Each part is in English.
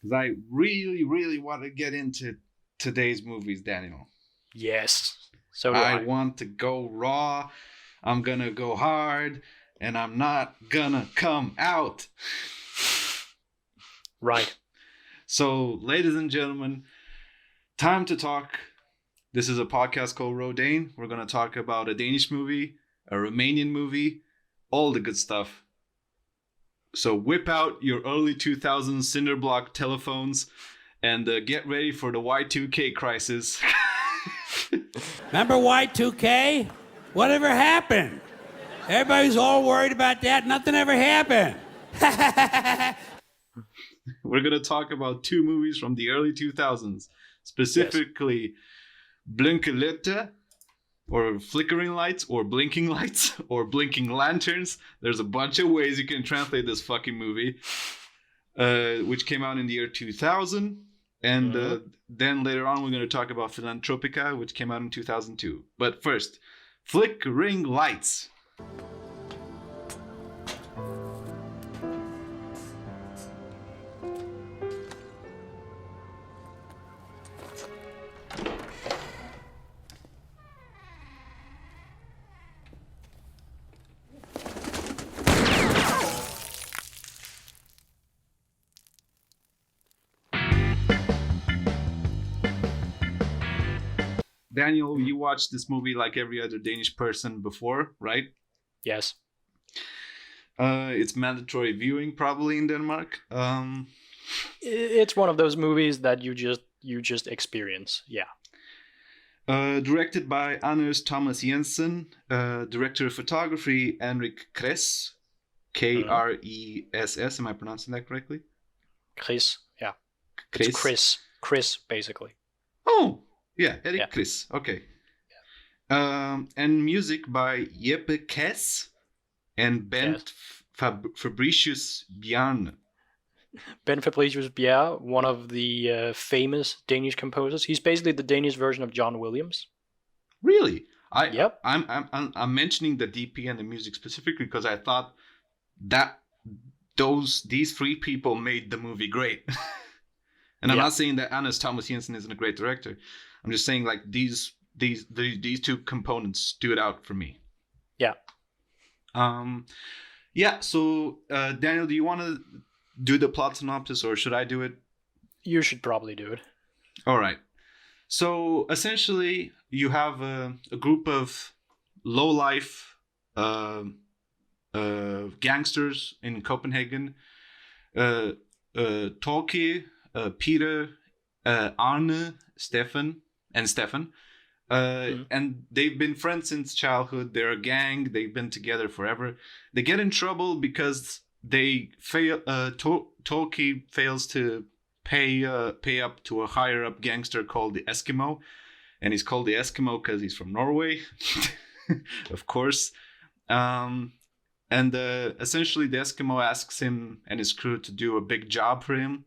because I really, really want to get into today's movies, Daniel. Yes. So do I. I want to go raw. I'm gonna go hard, and I'm not gonna come out. Right. So, ladies and gentlemen, time to talk. This is a podcast called RODANE. We're gonna talk about a Danish movie, a Romanian movie, all the good stuff. So whip out your early 2000s cinder block telephones and get ready for the Y2K crisis. Remember Y2K? Whatever happened? Everybody's all worried about that. Nothing ever happened. We're going to talk about two movies from the early 2000s, specifically Blinkende Lygter, or Flickering Lights, or Blinking Lights, or Blinking Lanterns. There's a bunch of ways you can translate this fucking movie, which came out in the year 2000. And then later on, we're going to talk about Filantropica, which came out in 2002. But first, Flickering Lights. Daniel, you watched this movie like every other Danish person before, right? Yes. It's mandatory viewing probably in Denmark. It's one of those movies that you just experience. Yeah. Directed by Anders Thomas Jensen, director of photography Henrik Kress, Kress. Am I pronouncing that correctly? Chris. Yeah. Chris. It's Chris, basically. Oh, yeah, Erik Yeah. Chris. Okay. Yeah. And music by Jeppe Kess and Bent Fabricius Bjarne. Ben Fabricius Bjerre, one of the famous Danish composers. He's basically the Danish version of John Williams. Really? Yep. I'm mentioning the DP and the music specifically because I thought that these three people made the movie great. And I'm not saying that Anders Thomas Jensen isn't a great director. I'm just saying like these two components stood out for me. Yeah. Yeah. So Daniel, do you want to do the plot synopsis or should I do it? You should probably do it. All right. So essentially, you have a group of low-life gangsters in Copenhagen. Torke, Peter, Arne, Stefan. And they've been friends since childhood. They're a gang. They've been together forever. They get in trouble because they fail. Torke fails to pay up to a higher up gangster called the Eskimo, and he's called the Eskimo because he's from Norway, of course. And essentially, the Eskimo asks him and his crew to do a big job for him,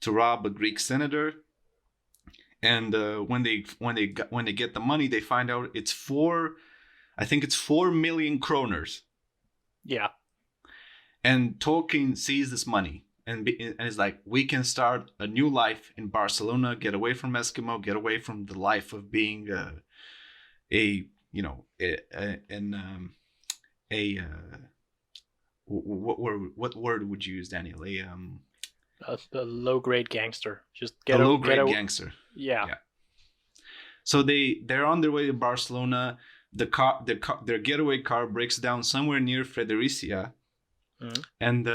to rob a Greek senator. And when they get the money, they find out it's 4 million kroners. Yeah. And Tolkien sees this money and is like, we can start a new life in Barcelona, get away from Eskimo, get away from the life of being what word would you use, Daniel? A low-grade gangster. Just a low-grade gangster. Yeah. So they're on their way to Barcelona. Their getaway car breaks down somewhere near Fredericia, and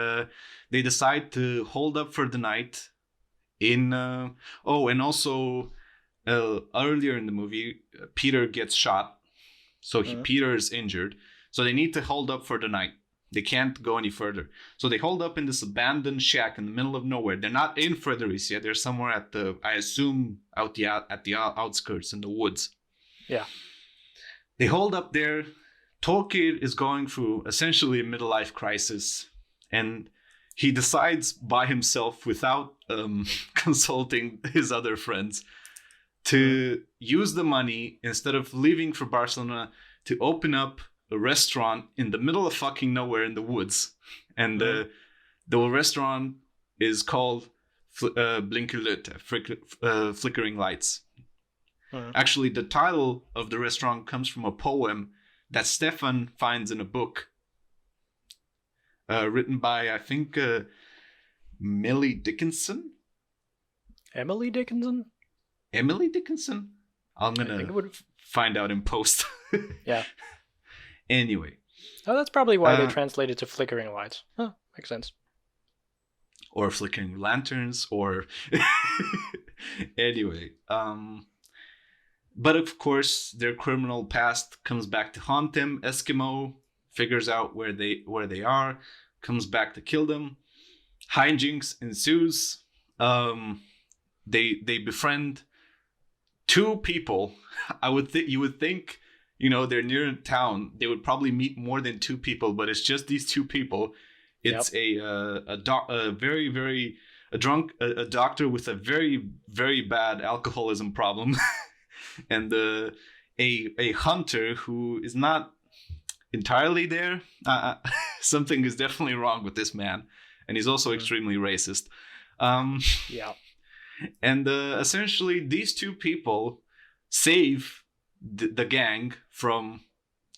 they decide to hold up for the night. And also earlier in the movie, Peter gets shot, so Peter is injured. So they need to hold up for the night. They can't go any further. So they hold up in this abandoned shack in the middle of nowhere. They're not in Fredericia. They're somewhere at the outskirts in the woods. Yeah. They hold up there. Tolkien is going through essentially a midlife crisis. And he decides by himself, without consulting his other friends, to use the money, instead of leaving for Barcelona, to open up a restaurant in the middle of fucking nowhere in the woods. And the restaurant is called Blinkende Lygter, Flickering Lights. Mhm. Actually, the title of the restaurant comes from a poem that Stefan finds in a book written by, I think, Millie Dickinson? Emily Dickinson? Emily Dickinson? I'm I think gonna it would. find out in post. Yeah. Anyway. Oh, that's probably why they translated to Flickering Lights. Huh, makes sense. Or flickering lanterns, or anyway. But of course, their criminal past comes back to haunt them. Eskimo figures out where they are, comes back to kill them. Hijinks ensues. They befriend two people. You would think, they're near town. They would probably meet more than two people, but it's just these two people. It's a doctor with a very, very bad alcoholism problem, and a hunter who is not entirely there. Something is definitely wrong with this man, and he's also extremely racist. Yeah. And essentially, these two people save the gang from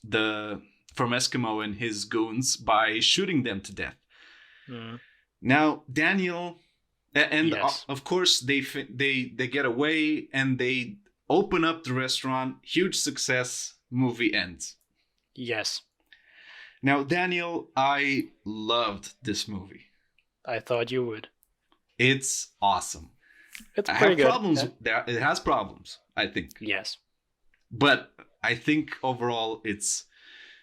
Eskimo and his goons by shooting them to death. Mm. Now Daniel, and Yes. of course they get away and they open up the restaurant. Huge success. Movie ends. Yes. Now Daniel, I loved this movie. I thought you would. It's awesome. It's I pretty have good. problems. It has problems, I think. Yes. But I think overall it's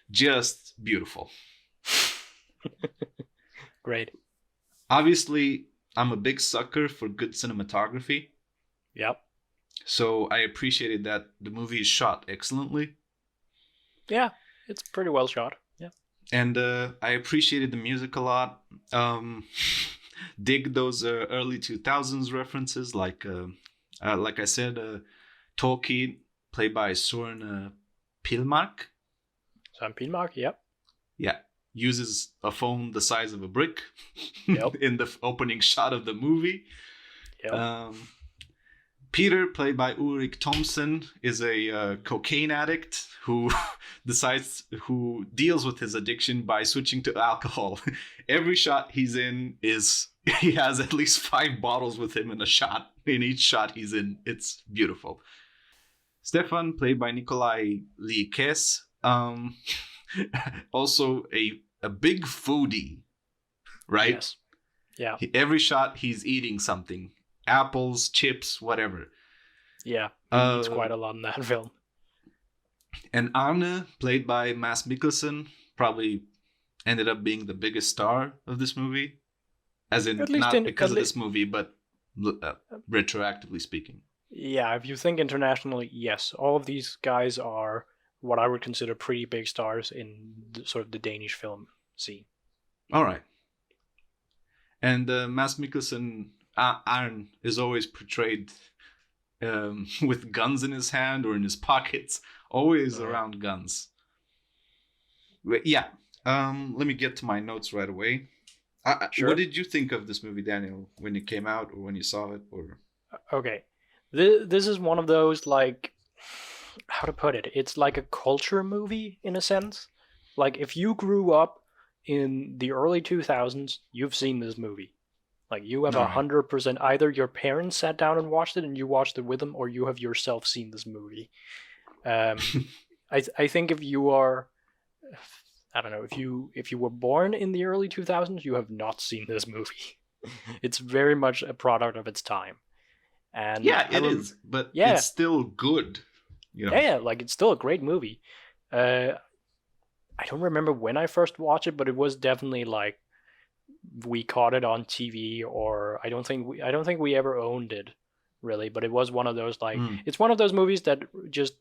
just beautiful. Great. Obviously, I'm a big sucker for good cinematography. Yep. So I appreciated that the movie is shot excellently. Yeah, it's pretty well shot. Yeah. And I appreciated the music a lot. Dig those early 2000s references, like I said, Tolkien, played by Søren Pilmark. Søren Pilmark, yep. Yeah, uses a phone the size of a brick Yep. in the opening shot of the movie. Yep. Peter, played by Ulrik Thomsen, is a cocaine addict who deals with his addiction by switching to alcohol. Every shot he's in he has at least 5 bottles with him in a shot. In each shot he's in, it's beautiful. Stefan, played by Nikolai Liekes, also a big foodie, right? Yes. Yeah. Every shot he's eating something. Apples, chips, whatever. Yeah. He eats quite a lot in that film. And Arne, played by Mads Mikkelsen, probably ended up being the biggest star of this movie. As in, not because of this movie, but retroactively speaking. Yeah, if you think internationally, yes. All of these guys are what I would consider pretty big stars in sort of the Danish film scene. All right. And Mads Mikkelsen, Arne, is always portrayed with guns in his hand or in his pockets, always around guns. But yeah, let me get to my notes right away. Sure. What did you think of this movie, Daniel, when it came out or when you saw it? Or Okay, this is one of those, like, how to put it? It's like a culture movie in a sense. Like, if you grew up in the early 2000s, you've seen this movie. Like, you have 100%. Either your parents sat down and watched it and you watched it with them, or you have yourself seen this movie. I think if you are, I don't know, if you were born in the early 2000s, you have not seen this movie. It's very much a product of its time. And yeah, it is, but it's still good. Yeah, like, it's still a great movie. I don't remember when I first watched it, but it was definitely like we caught it on TV, or I don't think we ever owned it, really. But it was one of those, like, it's one of those movies that just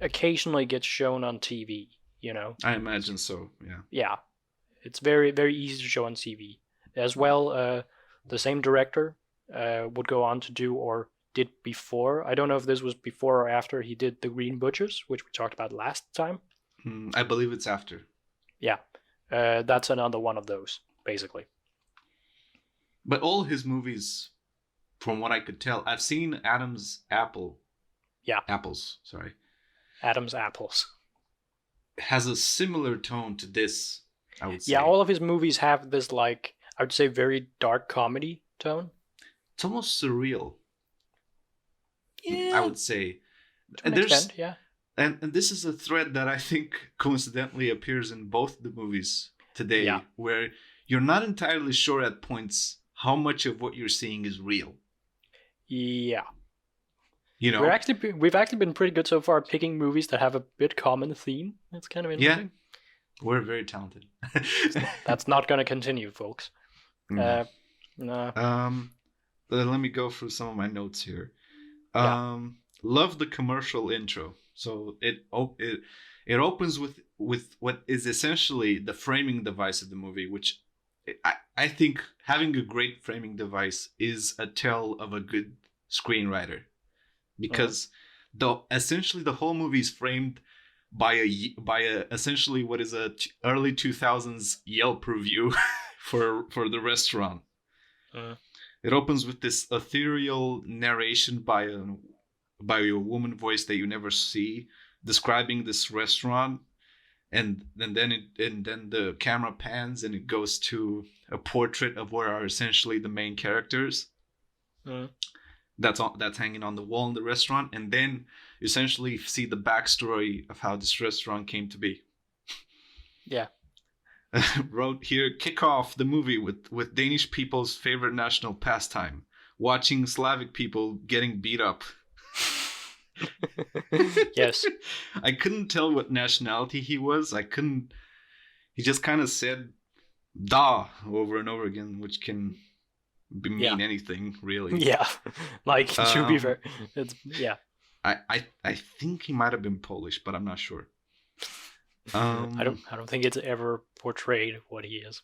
occasionally gets shown on TV. I imagine so. Yeah. Yeah, it's very, very easy to show on TV as well. The same director would go on to do, or did before. I don't know if this was before or after he did The Green Butchers, which we talked about last time. I believe it's after. Yeah, that's another one of those, basically. But all his movies, from what I could tell, I've seen Adam's Apple. Yeah. Apples, sorry. Adam's Apples. Has a similar tone to this, I would say. Yeah, all of his movies have this, like, I would say very dark comedy tone. It's almost surreal. Yeah. I would say. To an extent, yeah. And this is a thread that I think coincidentally appears in both the movies today, where you're not entirely sure at points how much of what you're seeing is real. Yeah. You know, we've actually been pretty good so far picking movies that have a bit common theme. It's kind of interesting. Yeah, we're very talented. That's not going to continue, folks. No. No. Let me go through some of my notes here. Love the commercial intro. So it opens with what is essentially the framing device of the movie, which I think having a great framing device is a tell of a good screenwriter, because essentially the whole movie is framed by a essentially what is a early 2000s Yelp review for the restaurant. It opens with this ethereal narration by a woman voice that you never see, describing this restaurant, and then the camera pans and it goes to a portrait of what are essentially the main characters. That's hanging on the wall in the restaurant, and then you essentially see the backstory of how this restaurant came to be. Yeah. Wrote here, kick off the movie with Danish people's favorite national pastime, watching Slavic people getting beat up. Yes. I couldn't tell what nationality he was. He just kind of said da over and over again, which can mean anything, really. Yeah. Like, to be fair, it's, yeah. I think he might have been Polish, but I'm not sure. I don't think it's ever portrayed what he is.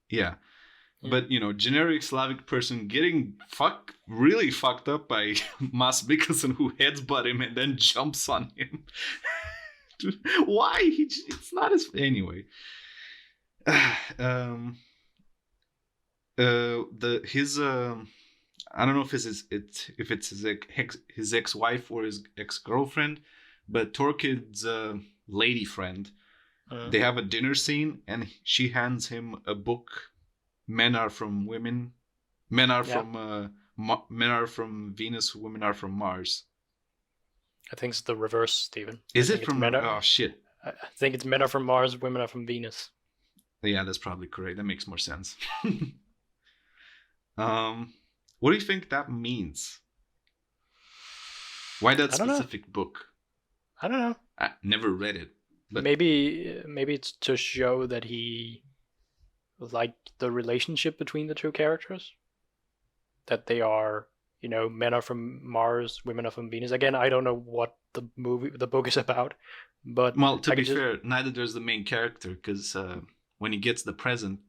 Yeah. But, generic Slavic person getting really fucked up by Mads Mikkelsen, who headsbutt him and then jumps on him. Why? It's not as... Anyway. I don't know if it's his ex-wife or his ex-girlfriend, but Torkild's lady friend, they have a dinner scene and she hands him a book. Men are from women. Men are from Venus. Women are from Mars. I think it's the reverse, Stephen. Is it from? Oh shit! I think it's men are from Mars. Women are from Venus. Yeah, that's probably correct. That makes more sense. What do you think that means? Why that specific book? I don't know. I never read it. But maybe it's to show that he liked the relationship between the two characters. That they are, men are from Mars, women are from Venus. Again, I don't know what the book is about, but to be fair, neither does the main character, because when he gets the present,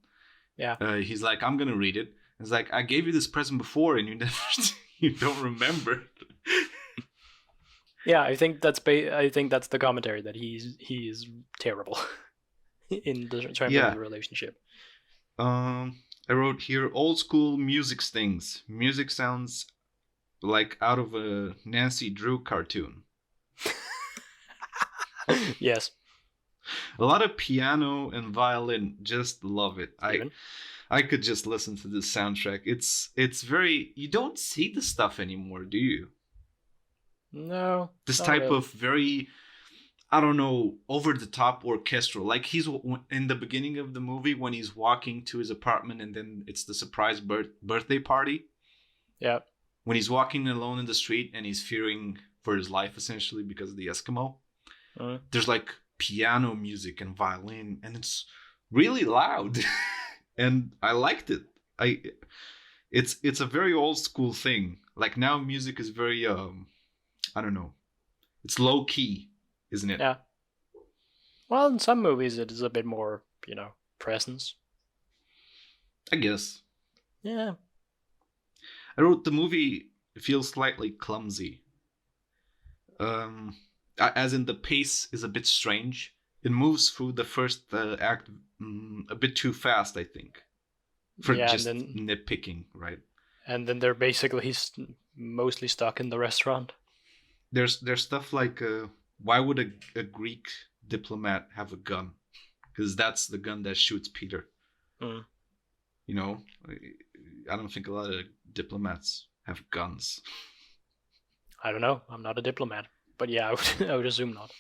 he's like, "I'm gonna read it." It's like, I gave you this present before, and you don't remember. Yeah, I think that's the commentary, that he is terrible in terms of the relationship. I wrote here, old school music stings. Music sounds like out of a Nancy Drew cartoon. Yes. A lot of piano and violin. Just love it. I could just listen to this soundtrack. It's very... You don't see this stuff anymore, do you? No. This type of very... I don't know, over-the-top orchestral. Like, he's in the beginning of the movie when he's walking to his apartment and then it's the surprise birthday party. Yeah. When he's walking alone in the street and he's fearing for his life, essentially, because of the Eskimo. There's, like, piano music and violin, and it's really loud. And I liked it. It's a very old-school thing. Like, now music is very, I don't know. It's low-key. Isn't it? Yeah. Well, in some movies it is a bit more, presence. I guess. Yeah. I wrote the movie feels slightly clumsy. As in the pace is a bit strange. It moves through the first act a bit too fast, I think. for Yeah, just and then nitpicking, right? they're basically mostly stuck in the restaurant. There's stuff like why would a Greek diplomat have a gun? Because that's the gun that shoots Peter. Mm. You know, I don't think a lot of diplomats have guns. I don't know. I'm not a diplomat, but yeah, I would assume not.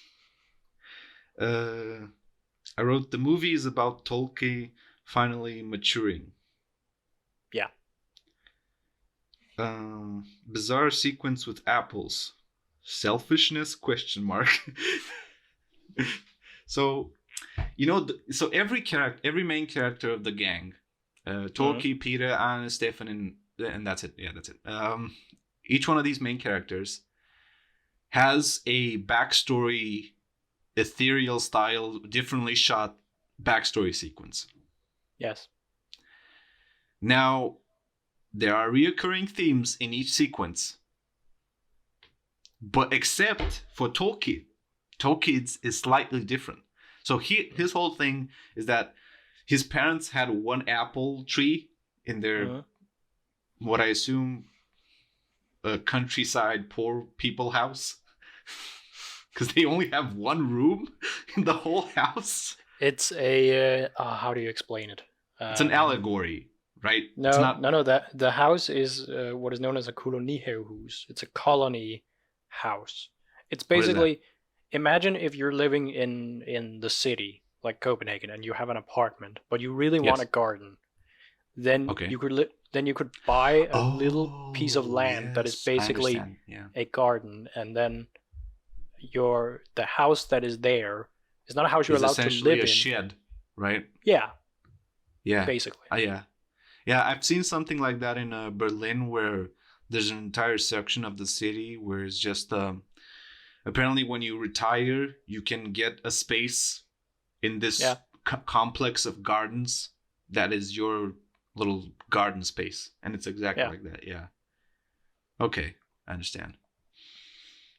I wrote the movie is about Tolkien finally maturing. Yeah. Bizarre sequence with apples. Selfishness? Question mark. So, you know, so every main character of the gang, Tolkien, Peter, Anne, Stefan, and that's it. Yeah, that's it. Each one of these main characters has a backstory, ethereal style, differently shot backstory sequence. Yes. Now, there are reoccurring themes in each sequence, but except for Tolkien. Tolkien's is slightly different. So his whole thing is that his parents had one apple tree in their, what I assume, a countryside poor people house. Because they only have one room in the whole house. It's a how do you explain it? It's an allegory, right? No, it's not... no. The house is what is known as a kolonihus. It's a colony house. It's basically, imagine if you're living in the city like Copenhagen and you have an apartment, but you really want a garden. Then you could buy a little piece of land that is basically a garden, and then the house that is there is not a house you're allowed to live in. Essentially a shed, right? Yeah. Yeah. Basically. Yeah. I've seen something like that in Berlin, where there's an entire section of the city where it's just apparently when you retire, you can get a space in this complex of gardens that is your little garden space, and it's exactly like that. Yeah. Okay, I understand.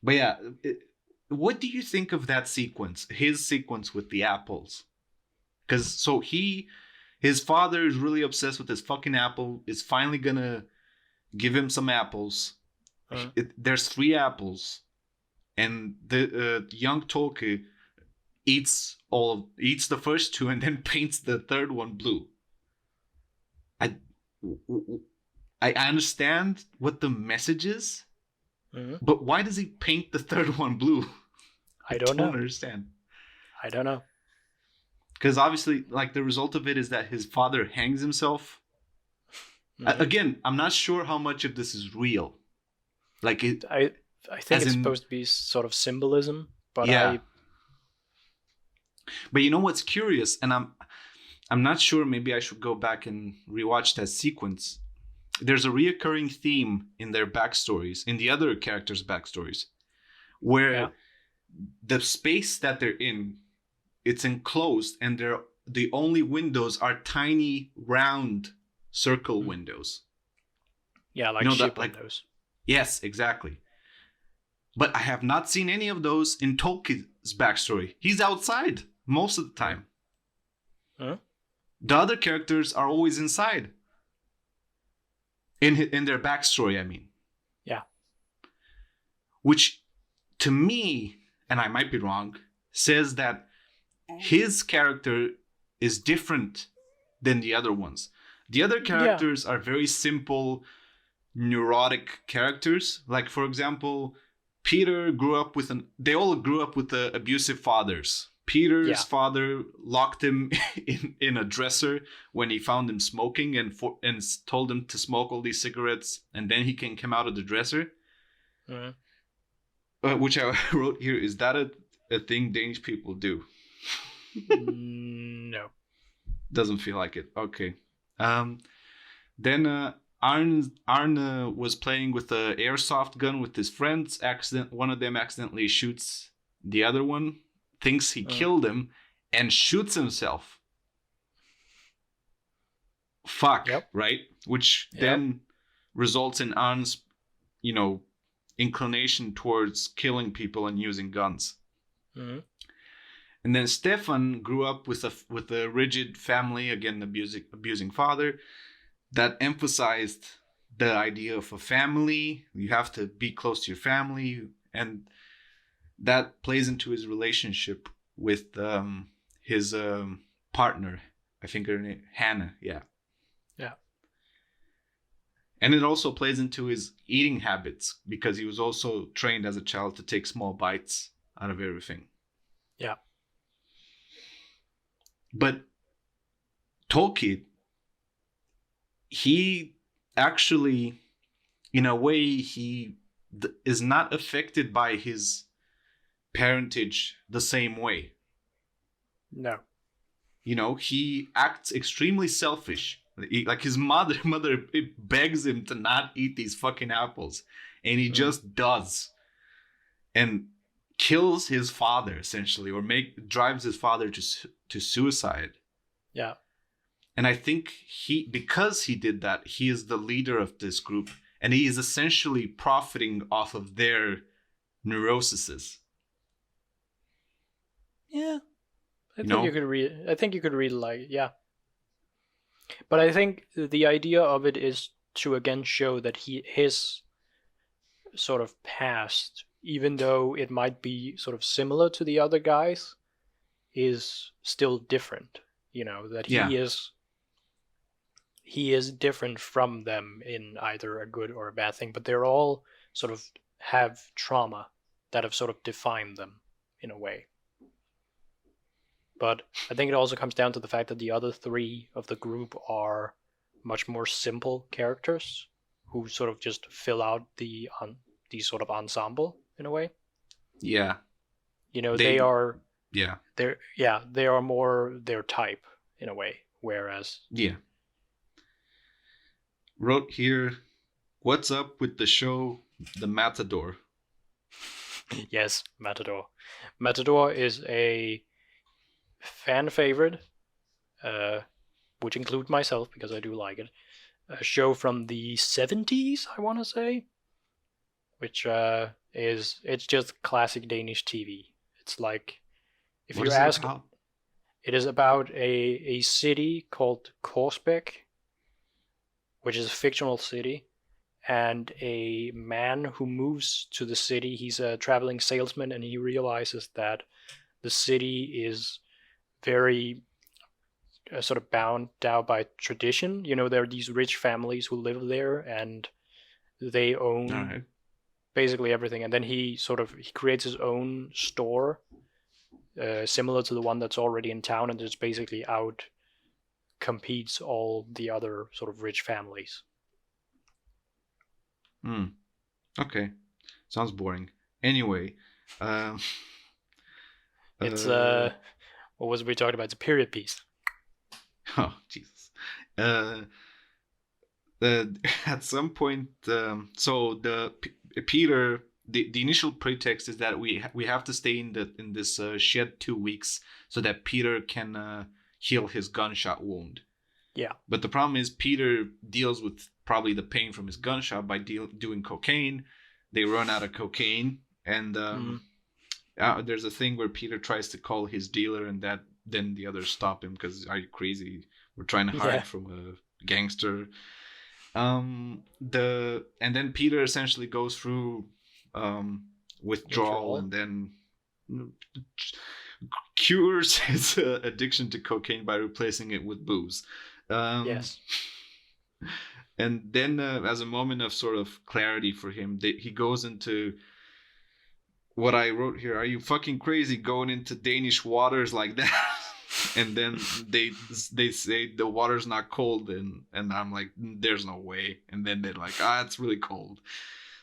But yeah, what do you think of that sequence? His sequence with the apples? Because so his father is really obsessed with this fucking apple. Is finally gonna give him some apples. There's 3 apples, and the young Tolkien eats the first 2 and then paints the third one blue. I understand what the message is, but why does he paint the third one blue? I don't know. Understand. I don't know. Because obviously, like, the result of it is that his father hangs himself. Again, I'm not sure how much of this is real. Like, I think it's supposed to be sort of symbolism, but But you know what's curious, and I'm not sure. Maybe I should go back and rewatch that sequence. There's a reoccurring theme in their backstories, in the other characters' backstories, where the space that they're in, it's enclosed, and the only windows are tiny, round, circle windows. Yeah, like ship windows. Yes, exactly. But I have not seen any of those in Tolkien's backstory. He's outside most of the time. The other characters are always inside. In their backstory, I mean. Yeah. Which, to me, and I might be wrong, says that his character is different than the other ones. The other characters are very simple, neurotic characters. Like, for example, Peter they all grew up with abusive fathers. Peter's father locked him in a dresser when he found him smoking and told him to smoke all these cigarettes, and then he can come out of the dresser. Which I wrote here, is that a thing Danish people do? No. Doesn't feel like it. Okay. Then Arne was playing with an airsoft gun with his friends. One of them accidentally shoots the other one, thinks he killed him, and shoots himself. Fuck, right? Which then results in Arne's, inclination towards killing people and using guns. And then Stefan grew up with a rigid family, again abusing father, that emphasized the idea of a family. You have to be close to your family, and that plays into his relationship with his partner. I think her name Hannah. Yeah. Yeah. And it also plays into his eating habits, because he was also trained as a child to take small bites out of everything. Yeah. But Tolkien, he actually, in a way, he is not affected by his parentage the same way. No. He acts extremely selfish. Like his mother begs him to not eat these fucking apples, and he just does, and kills his father essentially, or drives his father to suicide. Yeah. And I think because he did that, he is the leader of this group, and he is essentially profiting off of their neuroses. Yeah. I think you could read like, yeah. But I think the idea of it is to again show that his sort of past, even though it might be sort of similar to the other guys, is still different. That he is different from them in either a good or a bad thing, but they're all sort of have trauma that have sort of defined them in a way. But I think it also comes down to the fact that the other three of the group are much more simple characters who sort of just fill out the sort of ensemble in a way. Yeah. They are. Yeah. They are more their type in a way. Whereas. Yeah. Wrote here, what's up with the show The Matador? Yes, Matador. Matador is a fan favorite, which include myself because I do like it. A show from the 70s, I want to say, which it's just classic Danish TV. It's like, if you ask, it is about a city called Korsbæk, which is a fictional city, and a man who moves to the city. He's a traveling salesman, and he realizes that the city is very sort of bound down by tradition. There are these rich families who live there, and they own basically everything. And then he creates his own store, similar to the one that's already in town, and just basically out competes all the other sort of rich families. Okay, sounds boring. Anyway, it's what was we talking about? It's a period piece. Oh Jesus! At some point, so Peter, the initial pretext is that we have to stay in this shed 2 weeks so that Peter can heal his gunshot wound. Yeah. But the problem is Peter deals with probably the pain from his gunshot by doing cocaine. They run out of cocaine, and there's a thing where Peter tries to call his dealer, and then the others stop him because, are you crazy? We're trying to hide from a gangster. And then Peter essentially goes through withdrawal and then cures his addiction to cocaine by replacing it with booze. Yes. And then as a moment of sort of clarity for him, he goes into what I wrote here. Are you fucking crazy going into Danish waters like that? And then they say the water's not cold, and I'm like, there's no way. And then they're like, it's really cold.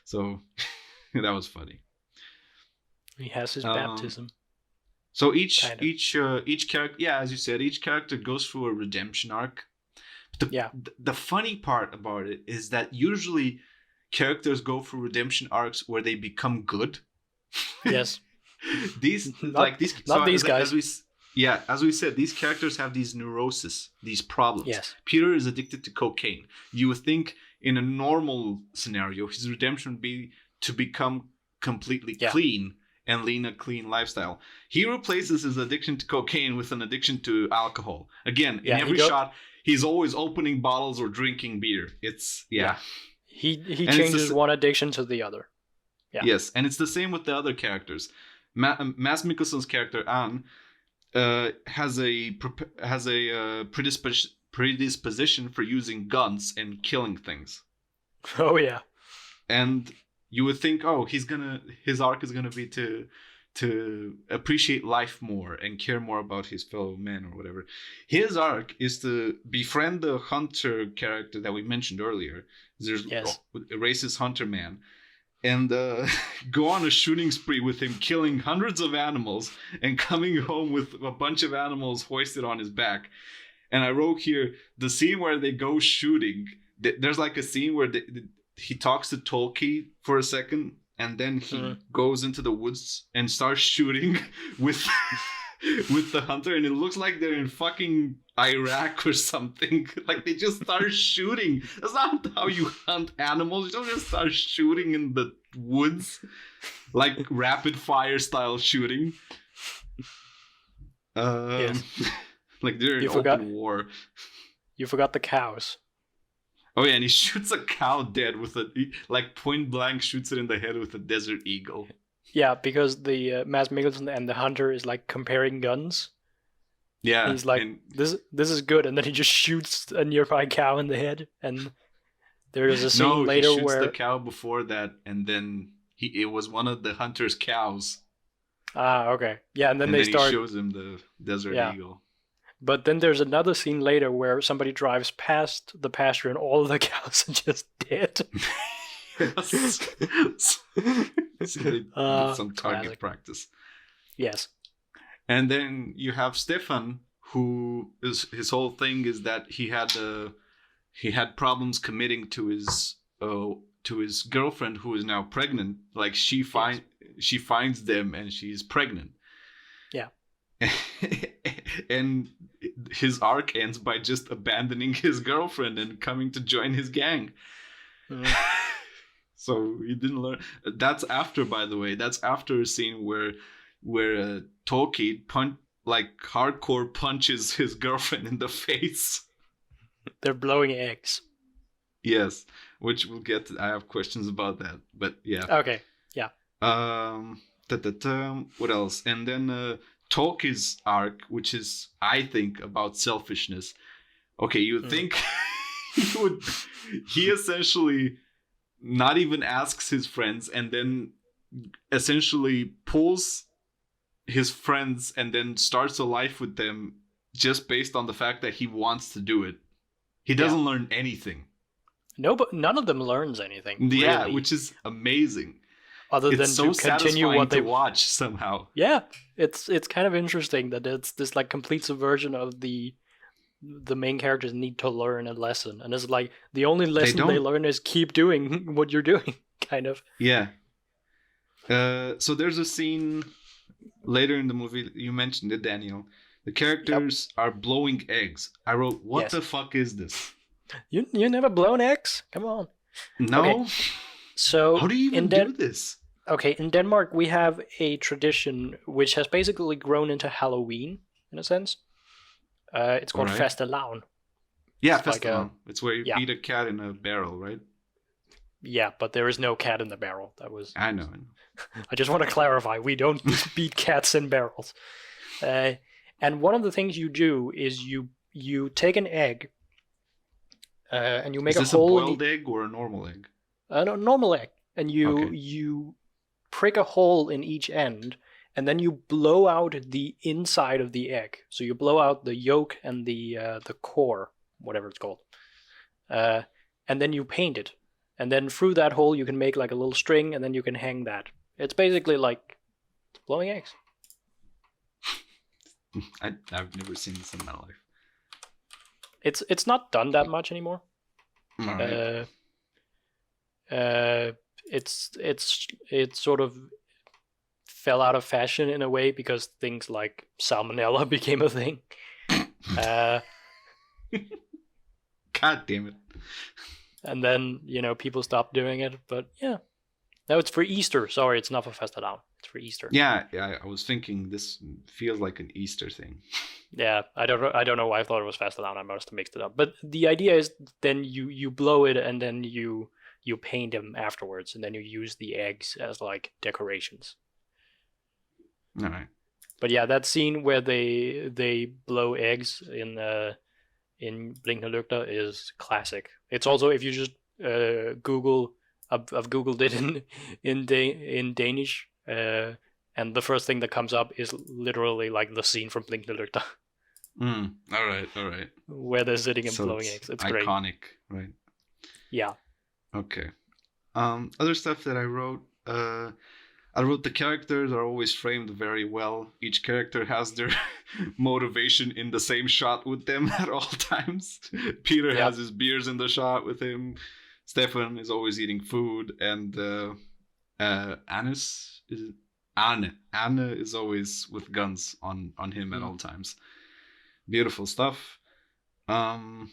So that was funny. He has his baptism. So each character, yeah, as you said, each character goes through a redemption arc. The funny part about it is that usually characters go through redemption arcs where they become good. Yes. These guys. As we said, these characters have these neuroses, these problems. Yes. Peter is addicted to cocaine. You would think in a normal scenario, his redemption would be to become completely clean and lead a clean lifestyle. He replaces his addiction to cocaine with an addiction to alcohol. Again, in every shot, he's always opening bottles or drinking beer. It's He changes one addiction to the other. Yeah. Yes, and it's the same with the other characters. Mads Mikkelsen's character Anne has a predisposition for using guns and killing things. Oh yeah. And you would think, his arc is gonna be to appreciate life more and care more about his fellow men or whatever. His arc is to befriend the hunter character that we mentioned earlier. There's a racist hunter man. And go on a shooting spree with him, killing hundreds of animals and coming home with a bunch of animals hoisted on his back. And I wrote here, the scene where they go shooting, there's like a scene where he talks to Tolkien for a second, and then he goes into the woods and starts shooting with the hunter, and it looks like they're in fucking Iraq or something. Like they just start shooting. That's not how you hunt animals. You don't just start shooting in the woods, like rapid fire style shooting. Like they're in open war. You forgot the cows. Oh yeah, and he shoots a cow dead with like point blank shoots it in the head with a desert eagle. Yeah, because the Mads Mikkelsen and the hunter is like comparing guns. Yeah, he's like, this is good, and then he just shoots a nearby cow in the head. And there's a scene later he shoots where the cow before that, and then it was one of the hunter's cows. Ah, okay, yeah, and then he start. Shows him the desert eagle. But then there's another scene later where somebody drives past the pasture and all of the cows are just dead. Some target practice. Yes. And then you have Stefan, who is his whole thing is that he had problems committing to his girlfriend who is now pregnant. Like she finds them and she's pregnant. Yeah. And his arc ends by just abandoning his girlfriend and coming to join his gang. So he didn't learn. That's after, by the way. That's after a scene where Tolkien hardcore punches his girlfriend in the face. They're blowing eggs. Yes, which we'll get to. I have questions about that, but yeah. Okay. Yeah. What else? And then Tolkien's arc, which is, I think, about selfishness. Okay, you would think he essentially not even asks his friends and then essentially pulls his friends and then starts a life with them just based on the fact that he wants to do it. He doesn't learn anything. No, but none of them learns anything. Yeah, really. Which is amazing. Other than to continue what they watch somehow. Yeah, it's kind of interesting that it's this like complete subversion of the main characters need to learn a lesson, and it's like the only lesson they learn is keep doing what you're doing, kind of. Yeah. So there's a scene later in the movie, you mentioned it, Daniel. The characters are blowing eggs. I wrote, what the fuck is this? You never blown eggs? Come on. No. Okay. So how do you even do this? Okay, in Denmark we have a tradition which has basically grown into Halloween in a sense. It's called fastelavn. Yeah, fastelavn. It's where you beat a cat in a barrel, right? Yeah, but there is no cat in the barrel. I know. I just want to clarify, we don't beat cats in barrels. And one of the things you do is you take an egg and you make a hole. Is this a boiled egg or a normal egg? A normal egg. And you prick a hole in each end, and then you blow out the inside of the egg. So you blow out the yolk and the core, whatever it's called. And then you paint it. And then through that hole you can make like a little string, and then you can hang that. It's basically like blowing eggs. I've never seen this in my life. It's not done that much anymore. Right. It sort of fell out of fashion in a way because things like salmonella became a thing. God damn it. And then, people stopped doing it, but yeah. No, it's for Easter. Sorry, it's not for Fastedown. It's for Easter. Yeah, I was thinking this feels like an Easter thing. Yeah, I don't know why I thought it was Fastedown. I must have mixed it up. But the idea is then you blow it and then you paint them afterwards, and then you use the eggs as like decorations. All right. But yeah, that scene where they blow eggs in Blinkende Lygter is classic. It's also, if you just Google, I've Googled it in Danish, and the first thing that comes up is literally like the scene from Blinkende Lygter. All right. Where they're sitting and blowing eggs. It's great. Iconic, right? Yeah. Okay. Other stuff that I wrote the characters are always framed very well. Each character has their motivation in the same shot with them at all times. Peter has his beers in the shot with him. Stefan is always eating food, and Anne is always with guns on him at all times. Beautiful stuff. I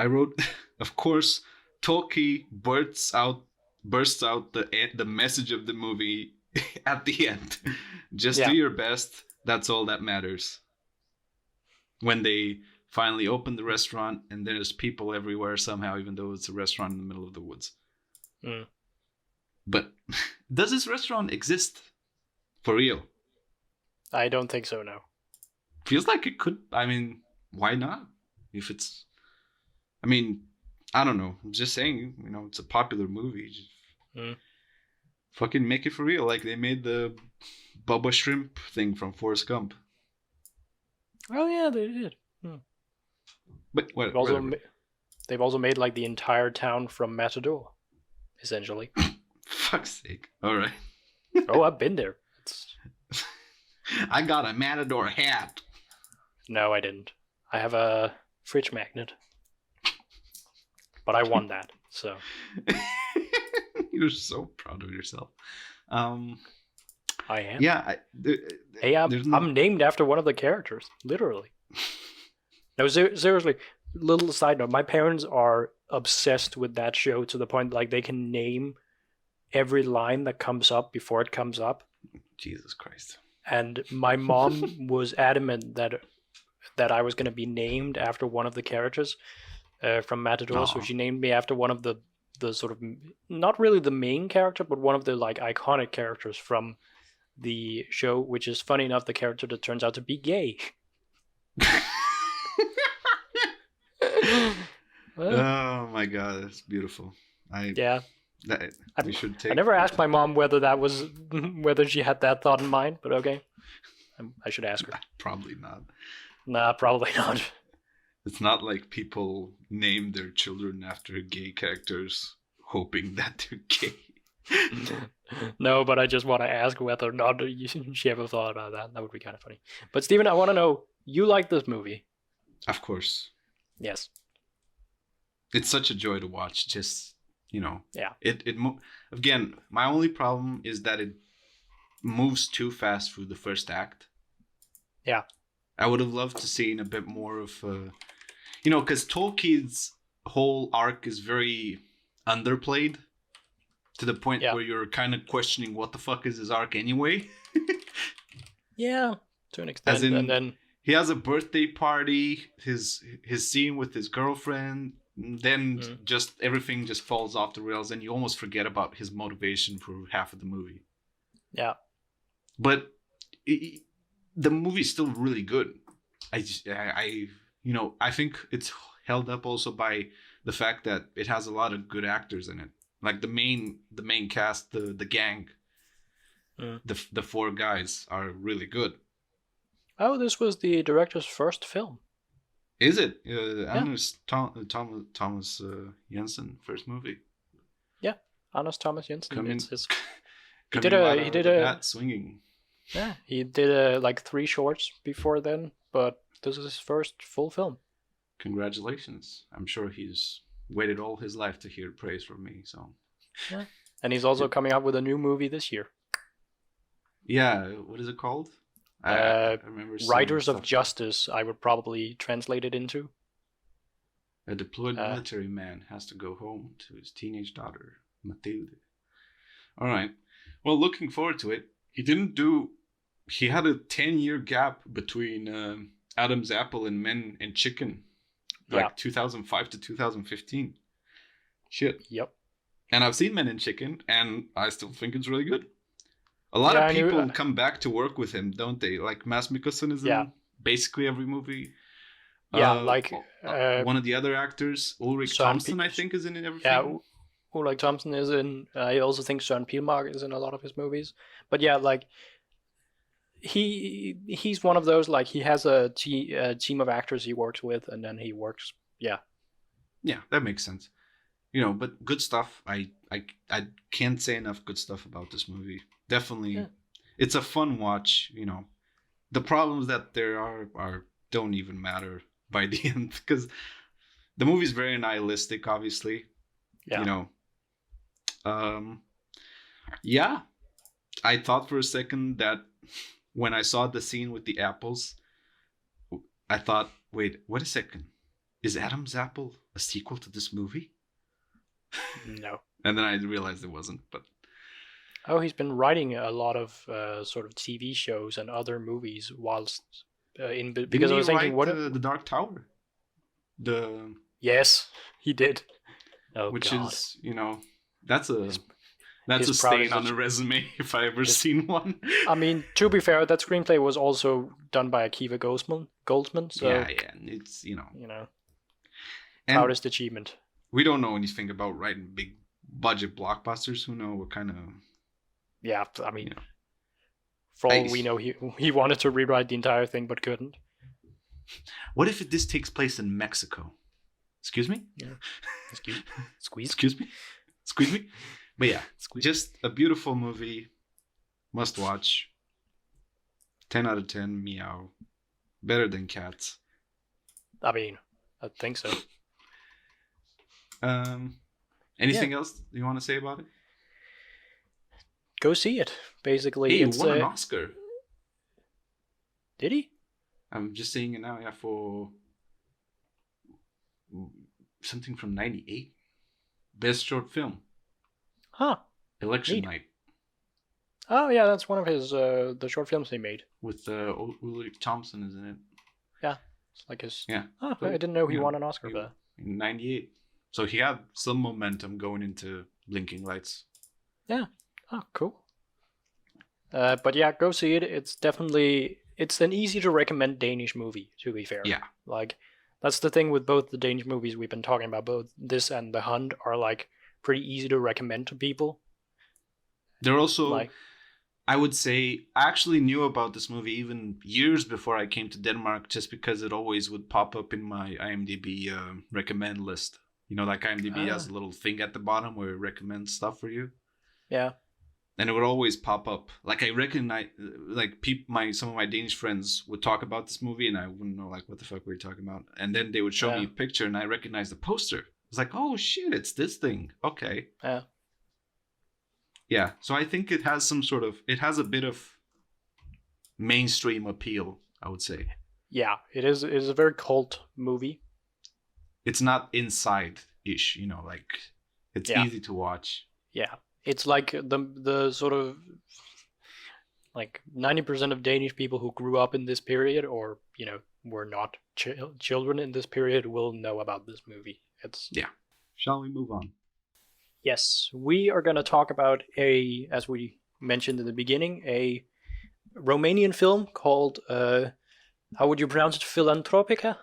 wrote, of course, Tolkien bursts out the message of the movie at the end. Just do your best. That's all that matters. When they finally open the restaurant and there's people everywhere somehow, even though it's a restaurant in the middle of the woods. But does this restaurant exist for real? I don't think so, no. Feels like it could. I mean, why not? If it's, I mean, I don't know. I'm just saying, it's a popular movie. Just fucking make it for real. Like they made the Bubba Shrimp thing from Forrest Gump. Oh yeah, they did. But they've also made like the entire town from Matador, essentially. Fuck's sake. All right. Oh, I've been there. I got a Matador hat. No, I didn't. I have a fridge magnet. But I won that, so. You're so proud of yourself. I am. Yeah. I'm named after one of the characters, literally. No, seriously, little side note. My parents are obsessed with that show to the point like they can name every line that comes up before it comes up. Jesus Christ. And my mom was adamant that I was going to be named after one of the characters from Matador. So she named me after one of the sort of, not really the main character, but one of the like iconic characters from the show, which is funny enough the character that turns out to be gay. Oh my god, that's beautiful. We should take. I never asked my mom whether she had that thought in mind, but okay, I should ask her. Probably not. Nah, probably not. It's not like people name their children after gay characters, hoping that they're gay. No, but I just want to ask whether or not she ever thought about that. That would be kind of funny. But Steven, I want to know, you like this movie? Of course. Yes. It's such a joy to watch. Just, Yeah. Again, my only problem is that it moves too fast through the first act. Yeah. I would have loved to see a bit more of, because Tolkien's whole arc is very underplayed to the point where you're kind of questioning what the fuck is his arc anyway. Yeah, to an extent. And then he has a birthday party, his scene with his girlfriend, then just everything just falls off the rails, and you almost forget about his motivation for half of the movie. Yeah. But the movie's still really good. I think it's held up also by the fact that it has a lot of good actors in it. Like the main cast, the gang, the four guys are really good. Oh, this was the director's first film. Is it? Anders Thomas Jensen first movie. Yeah, Anders Thomas Jensen. He did a swinging. Yeah, he did like 3 shorts before then, but this is his first full film. Congratulations! I'm sure he's waited all his life to hear praise from me. So. Yeah, and he's also coming out with a new movie this year. Yeah, what is it called? I remember. Riders of Justice, I would probably translate it into. A deployed military man has to go home to his teenage daughter, Mathilde. All right. Well, looking forward to it. He had a 10-year gap between Adam's Apple and Men and Chicken. Like 2005 to 2015. Shit. Yep. And I've seen Men and Chicken, and I still think it's really good. A lot of people come back to work with him, don't they? Like Mads Mikkelsen is in basically every movie. Yeah, one of the other actors, Ulrich Thomsen, I think, is in everything. Yeah, Ulrich Thomsen is in. I also think Søren Pilmark is in a lot of his movies. But yeah, like he's one of those, like he has a team of actors he works with, and then he works. Yeah, that makes sense. But good stuff. I can't say enough good stuff about this movie. Definitely, it's a fun watch. The problems that there are don't even matter by the end, because the movie's very nihilistic, obviously. Yeah. I thought for a second that when I saw the scene with the apples, I thought, wait a second, is Adam's Apple a sequel to this movie? No. And then I realized it wasn't, but... Oh, he's been writing a lot of sort of TV shows and other movies whilst because I was thinking, what the Dark Tower? Yes, he did. Oh, which God. Is that's a stain on a resume if I ever seen one. I mean, to be fair, that screenplay was also done by Akiva Goldsman. So yeah, and it's proudest achievement. We don't know anything about writing big budget blockbusters. Who know what kind of... Yeah, I mean, for all we know, he wanted to rewrite the entire thing but couldn't. What if this takes place in Mexico? Excuse me? Yeah. Excuse me? But yeah, just a beautiful movie. Must watch. 10 out of 10, meow. Better than Cats. I mean, I think so. Anything else you want to say about it? Go see it, basically. He won an Oscar. Did he? I'm just saying it now, for something from 98. Best short film. Huh. Election Night. Oh, yeah, that's one of his, the short films he made. With Ulrich Thomsen is in it. Yeah. It's like his... Yeah. Oh, I didn't know he won an Oscar for that. In 98. So he had some momentum going into Blinking Lights. Yeah. Oh, cool. But yeah, go see it. It's an easy to recommend Danish movie, to be fair. Yeah. Like, that's the thing with both the Danish movies we've been talking about. Both this and The Hunt are like pretty easy to recommend to people. They're also, I would say, I actually knew about this movie even years before I came to Denmark, just because it always would pop up in my IMDb recommend list. Like IMDb has a little thing at the bottom where it recommends stuff for you. Yeah. And it would always pop up. Like I recognize, like some of my Danish friends would talk about this movie, and I wouldn't know what the fuck we were talking about. And then they would show me a picture, and I recognized the poster. I was like, oh shit, it's this thing. Okay. Yeah. Yeah. So I think it has it has a bit of mainstream appeal, I would say. Yeah, it is a very cult movie. It's not inside-ish, it's easy to watch. Yeah. It's like the sort of like 90% of Danish people who grew up in this period, or were not children in this period, will know about this movie. Shall we move on? Yes, we are going to talk about as we mentioned in the beginning, a Romanian film called how would you pronounce it? Filantropica.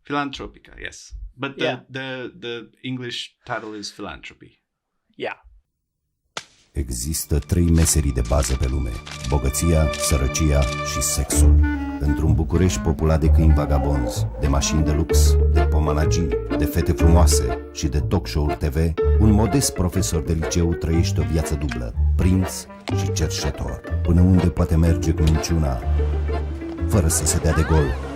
Filantropica, yes, but the English title is Philanthropy. Yeah. Există 3 meserii de bază pe lume: bogăția, sărăcia și sexul. Într-un București populat de câini vagabonzi, de mașini de lux, de pomanagii, de fete frumoase și de talk show-uri TV, un modest profesor de liceu trăiește o viață dublă, prinț și cerșetor, până unde poate merge cu minciuna, fără să se dea de gol.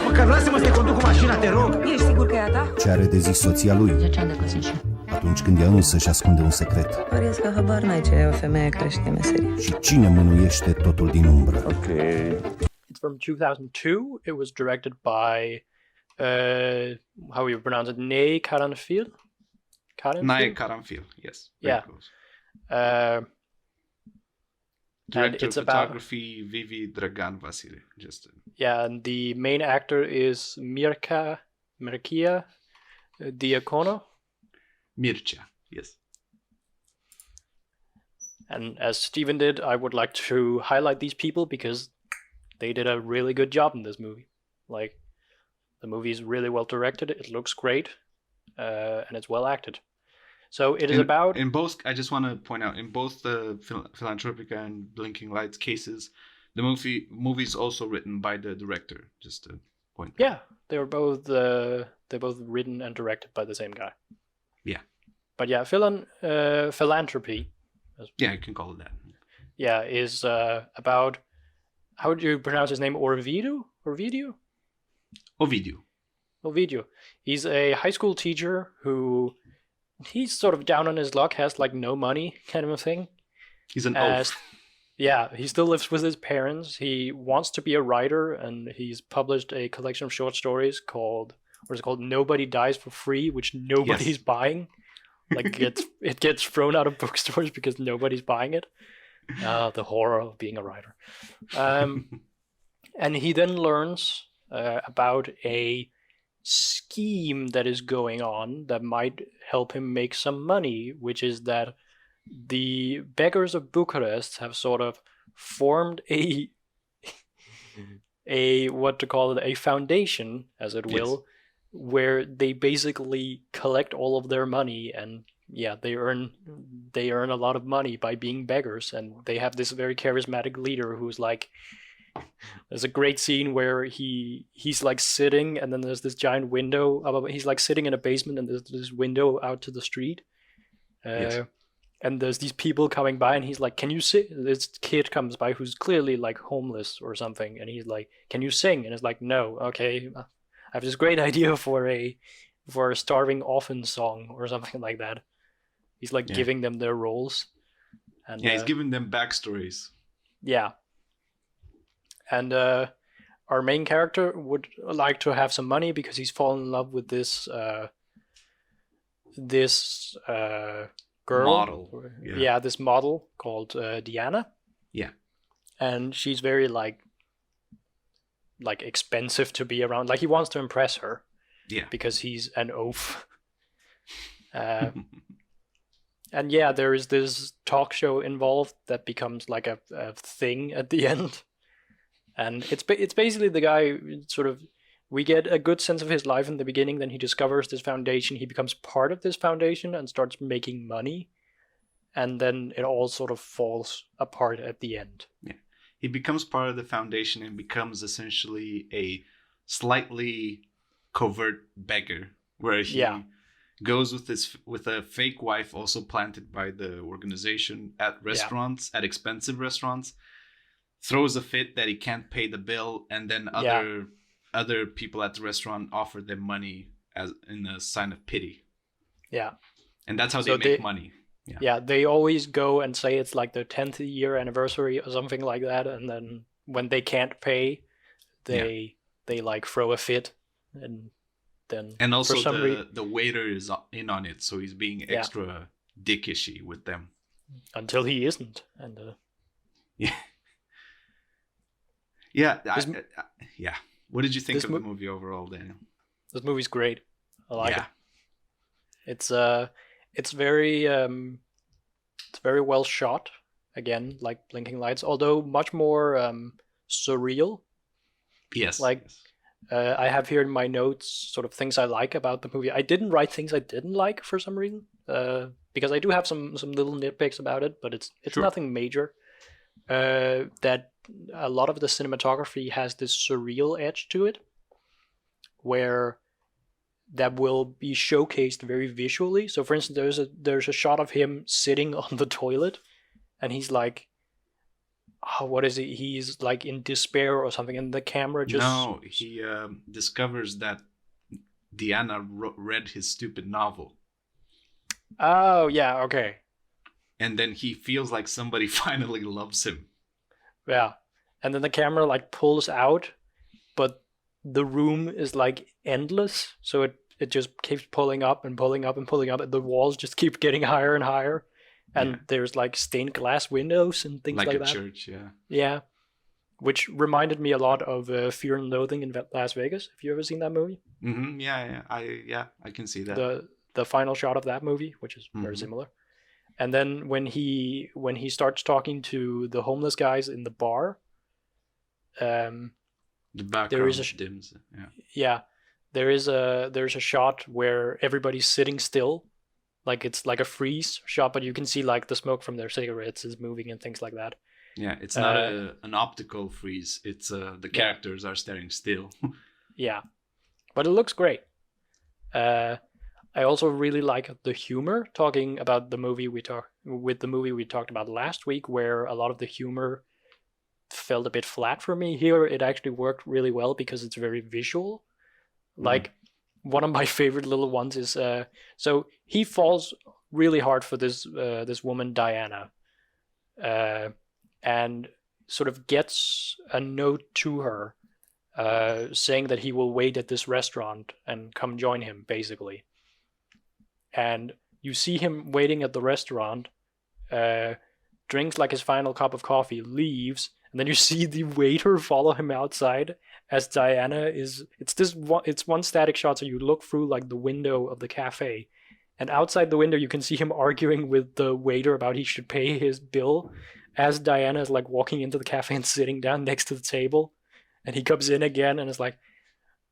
Măcar lasă-mă să te conduc cu mașina, te rog! Ești sigur că e a ta? Ce are de zis soția lui? De ce am de păsit? Atunci când ea însă își ascunde un secret. Păreți că habar n-ai ce e o femeie care știe meserie. Și cine mânuiește totul din umbră? It's from 2002. It was directed by how you pronounce it? Nae Karanfil? Nae Karanfil, yes. Yeah. Close. Director of it's about photography Vivi Dragan Vasile. and the main actor is Mircea Diacono. Mircea, yes. And as Steven did, I would like to highlight these people because they did a really good job in this movie. Like, the movie is really well directed, it looks great, and it's well acted. So it is about... In both, I just want to point out, in both the Philantropica and Blinking Lights cases, the movie is also written by the director, just to point out. Yeah, they're both written and directed by the same guy. Yeah. But yeah, Philanthropy... Yeah, you can call it that. Yeah, is about... How do you pronounce his name? Ovidio? Ovidio. He's a high school teacher who... He's sort of down on his luck, has like no money kind of a thing. He's an oaf. Yeah, he still lives with his parents. He wants to be a writer, and he's published a collection of short stories called Nobody Dies for Free, which nobody's buying. Like it gets thrown out of bookstores because nobody's buying it. The horror of being a writer. And he then learns about a scheme that is going on that might help him make some money, which is that the beggars of Bucharest have sort of formed a foundation, as it will, where they basically collect all of their money, and they earn a lot of money by being beggars. And they have this very charismatic leader who's like, there's a great scene where he's like sitting, and then there's this giant window above. He's like sitting in a basement, and there's this window out to the street. And there's these people coming by, and he's like, "Can you sing?" This kid comes by who's clearly like homeless or something, and he's like, "Can you sing?" And it's like, "No, okay, I have this great idea for a starving orphan song or something like that." He's like giving them their roles, and he's giving them backstories. Yeah. And our main character would like to have some money because he's fallen in love with this girl model. This model called Diana. Yeah. And she's very like expensive to be around. Like, he wants to impress her. Yeah. Because he's an oaf. And there is this talk show involved that becomes like a thing at the end. And it's basically the guy sort of, we get a good sense of his life in the beginning, then he discovers this foundation, he becomes part of this foundation and starts making money, and then it all sort of falls apart at the end. Yeah. He becomes part of the foundation and becomes essentially a slightly covert beggar, where he goes with a fake wife also planted by the organization at restaurants, at expensive restaurants, throws a fit that he can't pay the bill, and then other people at the restaurant offer them money as in a sign of pity. Yeah. And that's how they make money. Yeah. Yeah, they always go and say it's like their 10th year anniversary or something like that, and then when they can't pay, they like throw a fit, and then also the waiter is in on it, so he's being extra dickishy with them until he isn't, and What did you think of the movie overall, Daniel? This movie's great. I like it. It's very well shot. Again, like Blinking Lights, although much more surreal. Yes. I have here in my notes sort of things I like about the movie. I didn't write things I didn't like for some reason, because I do have some little nitpicks about it, but it's nothing major. That a lot of the cinematography has this surreal edge to it, where that will be showcased very visually. So, for instance, there's a shot of him sitting on the toilet, and he's like, what is it? He's like in despair or something, and the camera just... No, he discovers that Diana read his stupid novel. Oh, yeah, okay. And then he feels like somebody finally loves him. Yeah. And then the camera like pulls out, but the room is like endless. So it just keeps pulling up and pulling up and pulling up, and the walls just keep getting higher and higher. and Yeah. there's like stained glass windows and things Like like a that. church, yeah. Yeah, which reminded me a lot of Fear and Loathing in Las Vegas. Have you ever seen that movie? I can see that. The final shot of that movie, which is very Mhm. similar. And then when he starts talking to the homeless guys in the bar, The background there is dims. Yeah. yeah, there's a shot where everybody's sitting still, like it's like a freeze shot, but you can see like the smoke from their cigarettes is moving and things like that. Yeah, it's not an optical freeze. It's the characters are staring still. Yeah, but it looks great. I also really like the humor. Talking about the movie we talked about last week, where a lot of the humor felt a bit flat for me. Here, it actually worked really well because it's very visual. Like one of my favorite little ones is so he falls really hard for this woman Diana, and sort of gets a note to her saying that he will wait at this restaurant and come join him, basically. And you see him waiting at the restaurant, drinks like his final cup of coffee, leaves, and then you see the waiter follow him outside as Diana is. It's one static shot, so you look through like the window of the cafe, and outside the window you can see him arguing with the waiter about he should pay his bill, as Diana is like walking into the cafe and sitting down next to the table, and he comes in again and is like,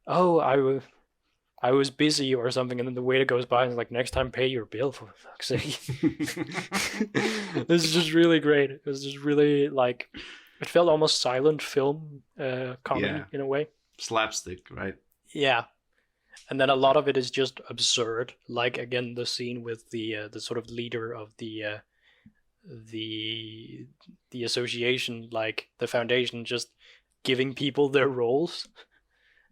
"Oh, I was busy or something," and then the waiter goes by and is like, "Next time pay your bill, for fuck's sake." This is just really great. It was just really like, it felt almost silent film comedy in a way. Slapstick, right? Yeah. And then a lot of it is just absurd. Like again, the scene with the sort of leader of the association, like the foundation, just giving people their roles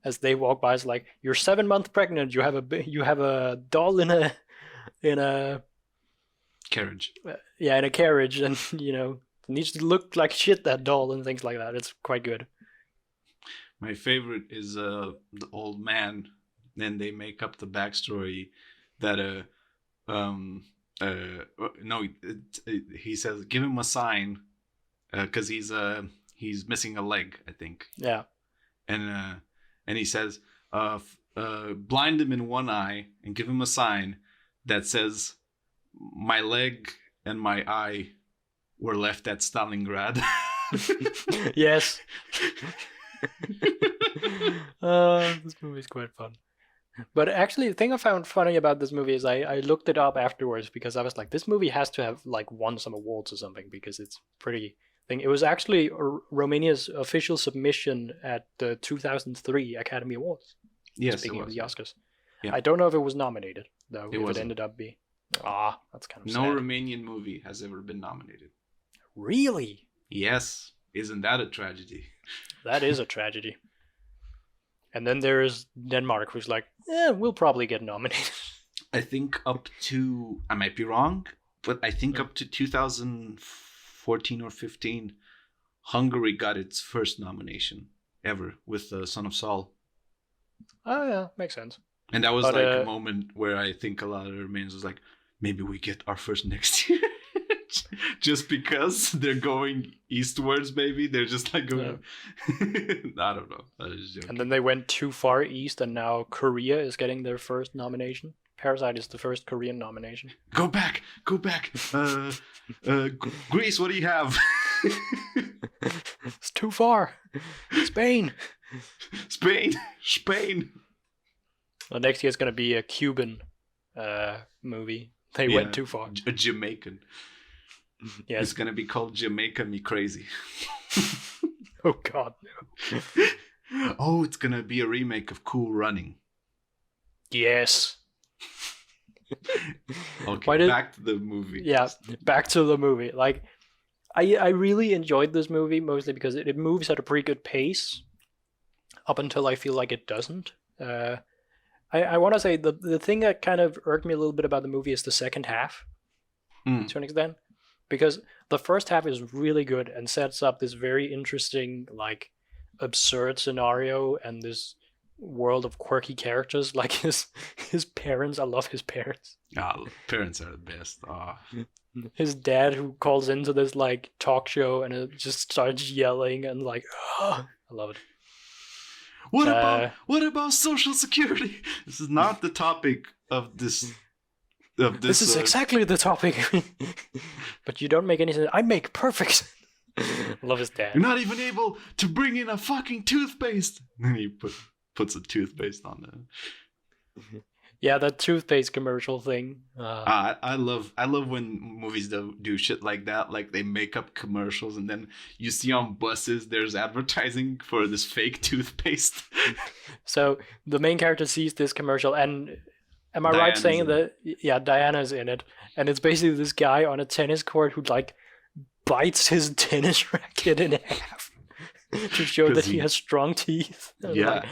as they walk by. It's like, "You're 7 months pregnant. You have a doll in a Carriage. in a carriage, and it needs to look like shit, that doll," and things like that. It's quite good. My favorite is the old man. Then they make up the backstory that he says give him a sign because he's missing a leg, I think. Yeah. And he says blind him in one eye and give him a sign that says my leg and my eye were left at Stalingrad. Yes. This movie is quite fun. But actually, the thing I found funny about this movie is I looked it up afterwards, because I was like, this movie has to have like won some awards or something, because it's pretty thing. It was actually Romania's official submission at the 2003 Academy Awards. Yes, speaking it of was. the Oscars. Yeah. I don't know if it was nominated though. It if wasn't. it ended up being. That's kind of No sad. Romanian movie has ever been nominated. Really? Yes, isn't that a tragedy? That is a tragedy. And then there is Denmark, who's like, we'll probably get nominated. I think up to, I might be wrong, but I think up to 2014 or 15, Hungary got its first nomination ever with Son of Saul. Oh yeah, makes sense. And that was But, like a moment where I think a lot of Romanians was like, maybe we get our first next year. Just because they're going eastwards, maybe. They're just like going... I don't know. I was just joking. And then they went too far east, and now Korea is getting their first nomination. Parasite is the first Korean nomination. Go back! Greece, what do you have? It's too far. Spain. Spain. Well, next year is going to be a Cuban movie. They went too far. A Jamaican. Yes. It's gonna be called Jamaica Me Crazy. Oh God. No. Oh, it's gonna be a remake of Cool Running. Yes. Okay, back to the movie. Yeah, back to the movie. Like, I really enjoyed this movie, mostly because it moves at a pretty good pace up until I feel like it doesn't. I want to say the thing that kind of irked me a little bit about the movie is the second half, to an extent. Because the first half is really good and sets up this very interesting, like, absurd scenario and this world of quirky characters, like his parents. I love his parents. Parents are the best. his dad who calls into this like talk show and it just starts yelling and like, I love it. What about Social Security? This is not the topic of this. This is exactly the topic. But you don't make any sense. I make perfect. Love his dad. You're not even able to bring in a fucking toothpaste. And he puts a toothpaste on the. Yeah, that toothpaste commercial thing. I love when movies do shit like that. Like they make up commercials, and then you see on buses there's advertising for this fake toothpaste. So the main character sees this commercial, and am I right Diana's saying in that? Yeah, Diana's in it, and it's basically this guy on a tennis court who like bites his tennis racket in half to show that he has strong teeth. Yeah. Like,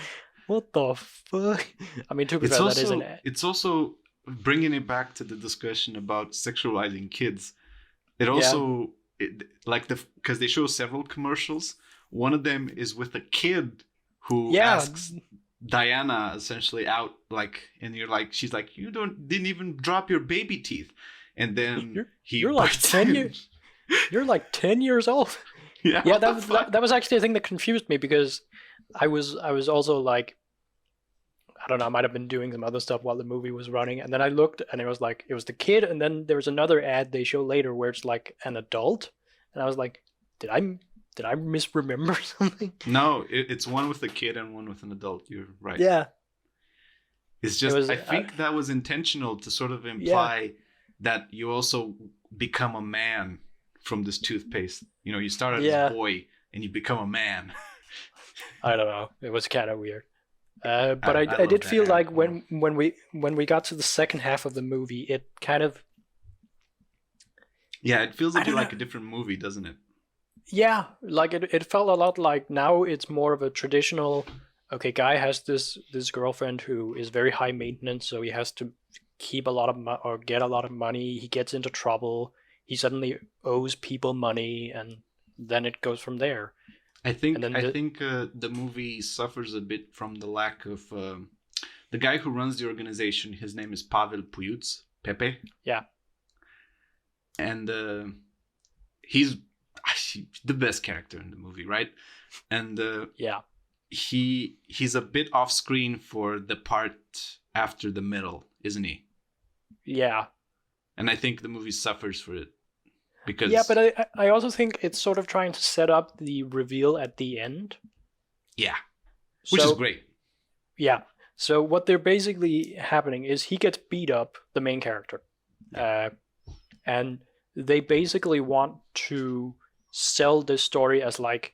what the fuck? I mean, to be fair, that is an... It's also bringing it back to the discussion about sexualizing kids. It also, because they show several commercials. One of them is with a kid who asks Diana essentially out, like, and you're like, she's like, you didn't even drop your baby teeth, and then you're like 10 years. You're like 10 years old. Yeah, that was actually a thing that confused me because I was also like, I don't know, I might have been doing some other stuff while the movie was running, and then I looked and it was the kid, and then there was another ad they show later where it's like an adult, and I was like, did I misremember something? No, it's one with a kid and one with an adult. You're right. Yeah. It's just I think that was intentional to sort of imply that you also become a man from this toothpaste. You know, you start as a boy and you become a man. I don't know. It was kind of weird. But I did feel like when we got to the second half of the movie, it kind of... Yeah, it feels like a different movie, doesn't it? Yeah, like it felt a lot like now it's more of a traditional, okay, guy has this girlfriend who is very high maintenance, so he has to keep a lot of get a lot of money. He gets into trouble. He suddenly owes people money, and then it goes from there. I think the movie suffers a bit from the lack of the guy who runs the organization. His name is Pavel Puyuts, Pepe. Yeah, and he's the best character in the movie, right? And he's a bit off screen for the part after the middle, isn't he? Yeah, and I think the movie suffers for it. Because... Yeah, but I also think it's sort of trying to set up the reveal at the end. Yeah, which is great. Yeah, so what they're basically happening is he gets beat up, the main character. And they basically want to sell this story as like...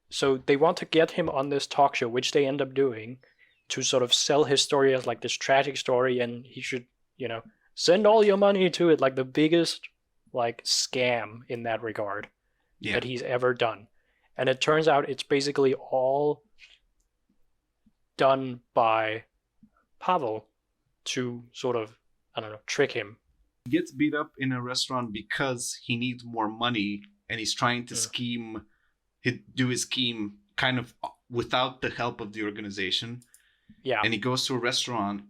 So they want to get him on this talk show, which they end up doing, to sort of sell his story as like this tragic story, and he should, send all your money to it, like the biggest... like scam in that regard that he's ever done. And it turns out it's basically all done by Pavel to sort of, I don't know, trick him. He gets beat up in a restaurant because he needs more money, and he's trying to do his scheme kind of without the help of the organization. Yeah. And he goes to a restaurant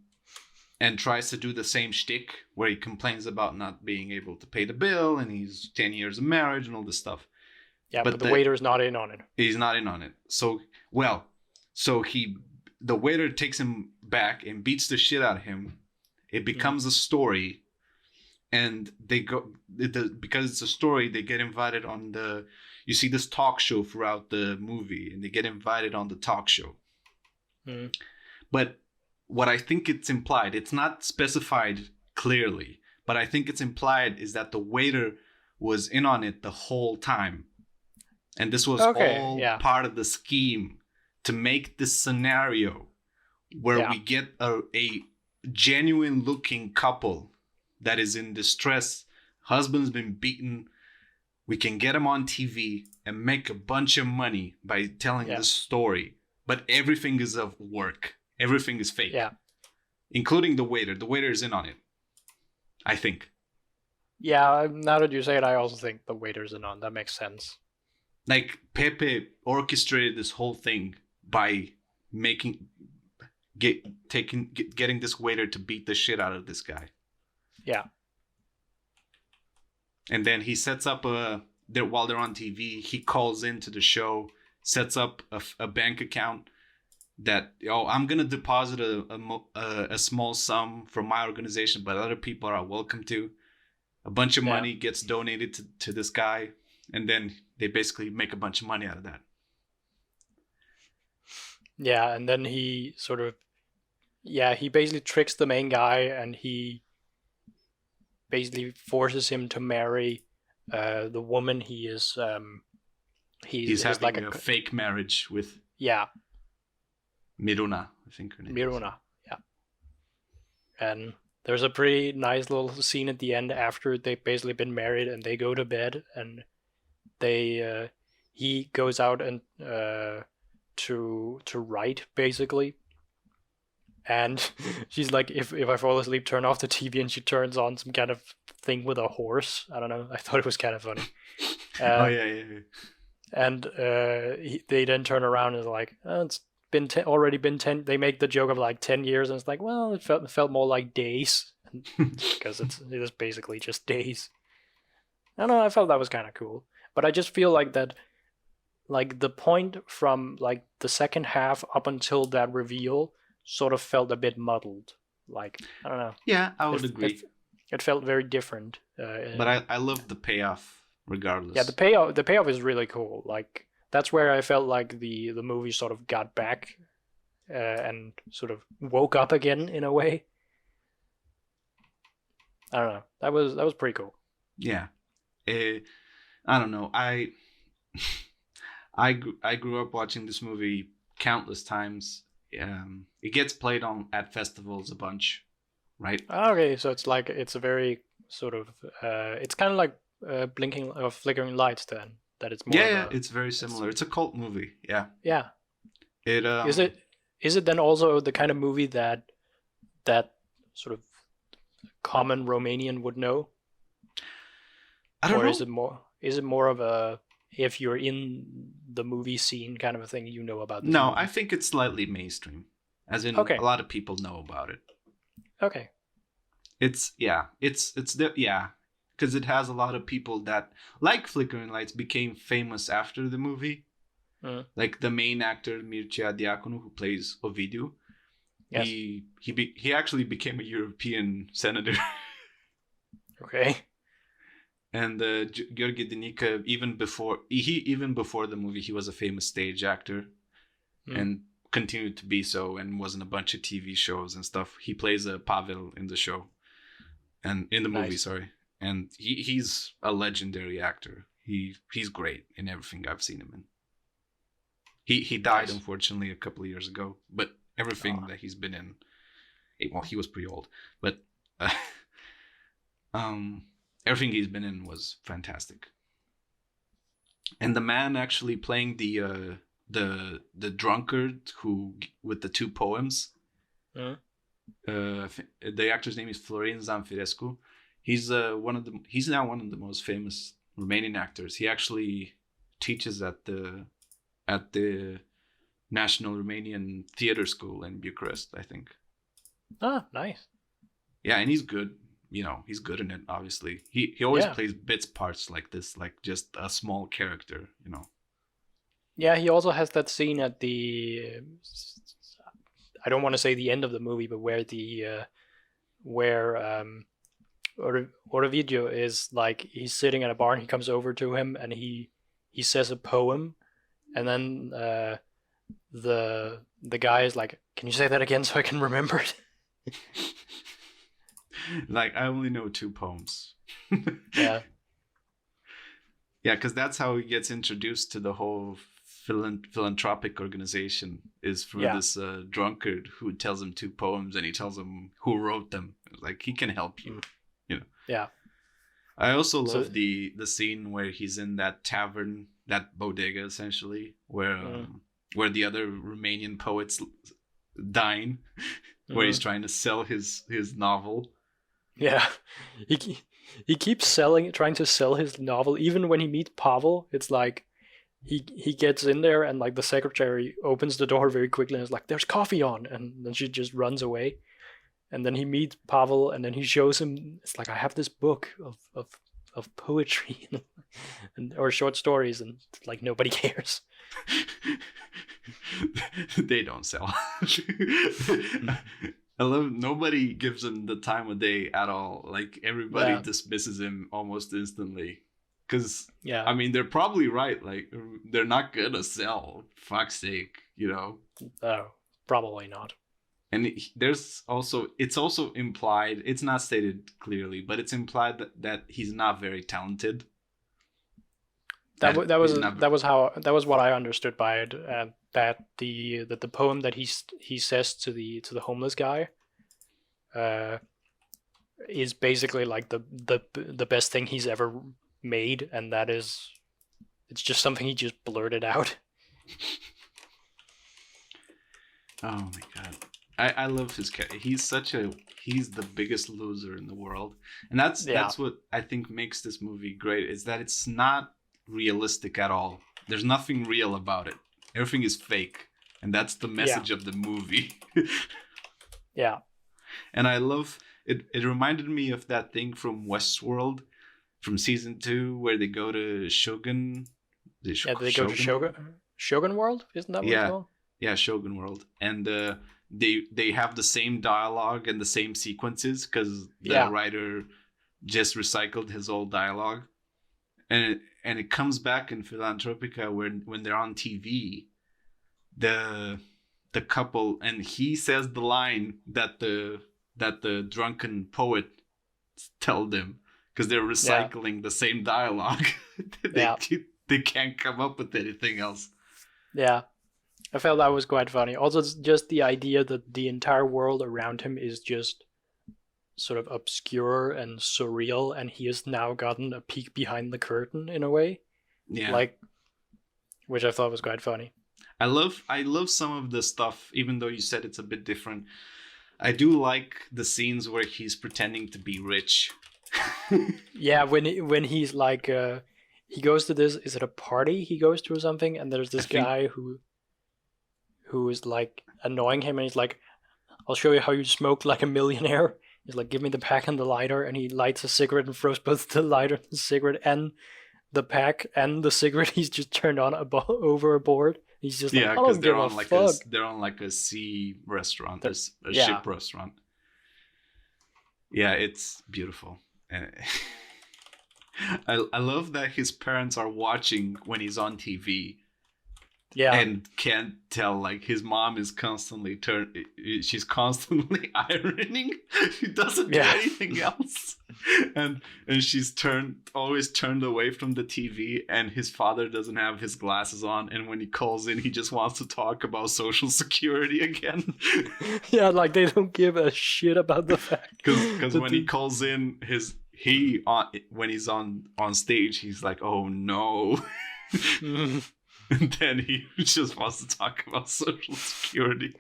and tries to do the same shtick where he complains about not being able to pay the bill, and he's 10 years of marriage and all this stuff. Yeah, but the waiter is not in on it. He's not in on it. So the waiter takes him back and beats the shit out of him. It becomes a story, and they go because it's a story. They get invited on you see this talk show throughout the movie, and they get invited on the talk show. But what I think it's implied, it's not specified clearly, but I think it's implied is that the waiter was in on it the whole time. And this was all part of the scheme to make this scenario where we get a genuine looking couple that is in distress. Husband's been beaten. We can get him on TV and make a bunch of money by telling this story. But everything is of work. Everything is fake. Yeah. Including the waiter. The waiter is in on it, I think. Yeah, now that you say it, I also think the waiter's in on. That makes sense. Like, Pepe orchestrated this whole thing by getting this waiter to beat the shit out of this guy. Yeah. And then he sets up while they're on TV, he calls into the show, sets up a bank account that, I'm going to deposit a small sum from my organization, but other people are welcome to. A bunch of money gets donated to this guy, and then they basically make a bunch of money out of that. Yeah, and then he sort of, he basically tricks the main guy, and he basically forces him to marry the woman he is. He's having like a fake marriage with. Yeah. Miruna, I think her name. Miruna, yeah. And there's a pretty nice little scene at the end after they've basically been married, and they go to bed, and he goes out and to write basically, and she's like, if I fall asleep, turn off the TV, and she turns on some kind of thing with a horse. I don't know. I thought it was kind of funny. Yeah. And they then turn around and like, it's been already been 10. They make the joke of like 10 years, and it's like, well, it felt more like days because it is basically just days. I don't know. I felt that was kind of cool, but I just feel like that, like the point from like the second half up until that reveal sort of felt a bit muddled. Like, I don't know. Yeah, I would agree. It felt very different. But I loved the payoff regardless. Yeah, the payoff is really cool. Like, that's where I felt like the movie sort of got back and sort of woke up again in a way. I don't know. That was pretty cool. Yeah. I don't know. I grew up watching this movie countless times. It gets played at festivals a bunch, right? Okay, so it's a very sort of it's kind of like Blinking or Flickering Lights then. That it's more. Yeah, it's very similar. It's a cult movie. Yeah. Yeah. It is it then also the kind of movie that sort of common Romanian would know? I don't know. Is it more of a, if you're in the movie scene kind of a thing, you know about this No, movie? I think it's slightly mainstream. As in, Okay. a lot of people know about it. Okay. Because it has a lot of people that, like Flickering Lights, became famous after the movie. Like the main actor Mircea Diaconu, who plays Ovidiu. Yes. He actually became a European senator. Okay. And Gheorghe Dinica, even before the movie, he was a famous stage actor, and continued to be so, and was in a bunch of TV shows and stuff. He plays a Pavel in the show, and in the movie, sorry. And he's a legendary actor. He's great in everything I've seen him in. He died, unfortunately, a couple of years ago, but everything that he's been in, well, he was pretty old, but everything he's been in was fantastic. And the man actually playing the drunkard who with the two poems, the actor's name is Florin Zanfirescu. He's now one of the most famous Romanian actors. He actually teaches at the National Romanian Theatre School in Bucharest, I think. Ah, nice. Yeah, and he's good. He's good in it, obviously. He always plays parts like this, like just a small character, Yeah, he also has that scene at the, I don't want to say the end of the movie, but where Ovidiu is like, he's sitting at a bar and he comes over to him and he says a poem, and then the guy is like, can you say that again so I can remember it? Like, I only know two poems. Yeah. Yeah, because that's how he gets introduced to the whole philanthropic organization, is through this drunkard who tells him two poems, and he tells him who wrote them. Like, he can help you, Yeah. I also love the scene where he's in that tavern, that bodega, essentially, where the other Romanian poets dine, where he's trying to sell his novel. Yeah, he keeps trying to sell his novel. Even when he meets Pavel, it's like he gets in there and like the secretary opens the door very quickly and is like, "There's coffee on," and then she just runs away. And then he meets Pavel, and then he shows him. It's like, I have this book of of poetry or short stories, and like nobody cares. They don't sell. I love nobody gives him the time of day at all. Like everybody dismisses him almost instantly. Because I mean, they're probably right. Like they're not gonna sell. Fuck's sake, you know. Oh, probably not. And it's also implied. It's not stated clearly, but it's implied that he's not very talented. That was what I understood by it. That the poem that he says to the homeless guy, is basically like the best thing he's ever made, and it's just something he just blurted out. Oh my god. I love his character. He's the biggest loser in the world. And that's what I think makes this movie great, is that it's not realistic at all. There's nothing real about it. Everything is fake. And that's the message of the movie. Yeah. And I love it. It reminded me of that thing from Westworld from season 2 where they go to Shogun. They go to Shogun World? Isn't that what it's called? Yeah, Shogun World. And they have the same dialogue and the same sequences because the writer just recycled his old dialogue. And it comes back in Filantropica when they're on TV, the couple, and he says the line that the drunken poet told them because they're recycling the same dialogue. They can't come up with anything else. Yeah. I felt that was quite funny. Also, just the idea that the entire world around him is just sort of obscure and surreal, and he has now gotten a peek behind the curtain in a way. Yeah. Which I thought was quite funny. I love some of the stuff, even though you said it's a bit different. I do like the scenes where he's pretending to be rich. Yeah, when he's like, he goes to this, is it a party he goes to or something? And there's this guy who is like annoying him, and he's like, I'll show you how you smoke like a millionaire. He's like, give me the pack and the lighter, and he lights a cigarette and throws both the lighter, the cigarette, and the pack and the cigarette. He's just turned on overboard. He's just like, I don't give a fuck. They're on like a sea restaurant, a ship restaurant. Yeah, it's beautiful. I love that his parents are watching when he's on TV. Yeah, and can't tell, like his mom is constantly she's constantly ironing. She doesn't do anything else, and she's always turned away from the TV. And his father doesn't have his glasses on, and when he calls in, he just wants to talk about Social Security again. Yeah, like they don't give a shit about the fact because when he calls in when he's on stage, he's like, oh no. And then he just wants to talk about Social Security.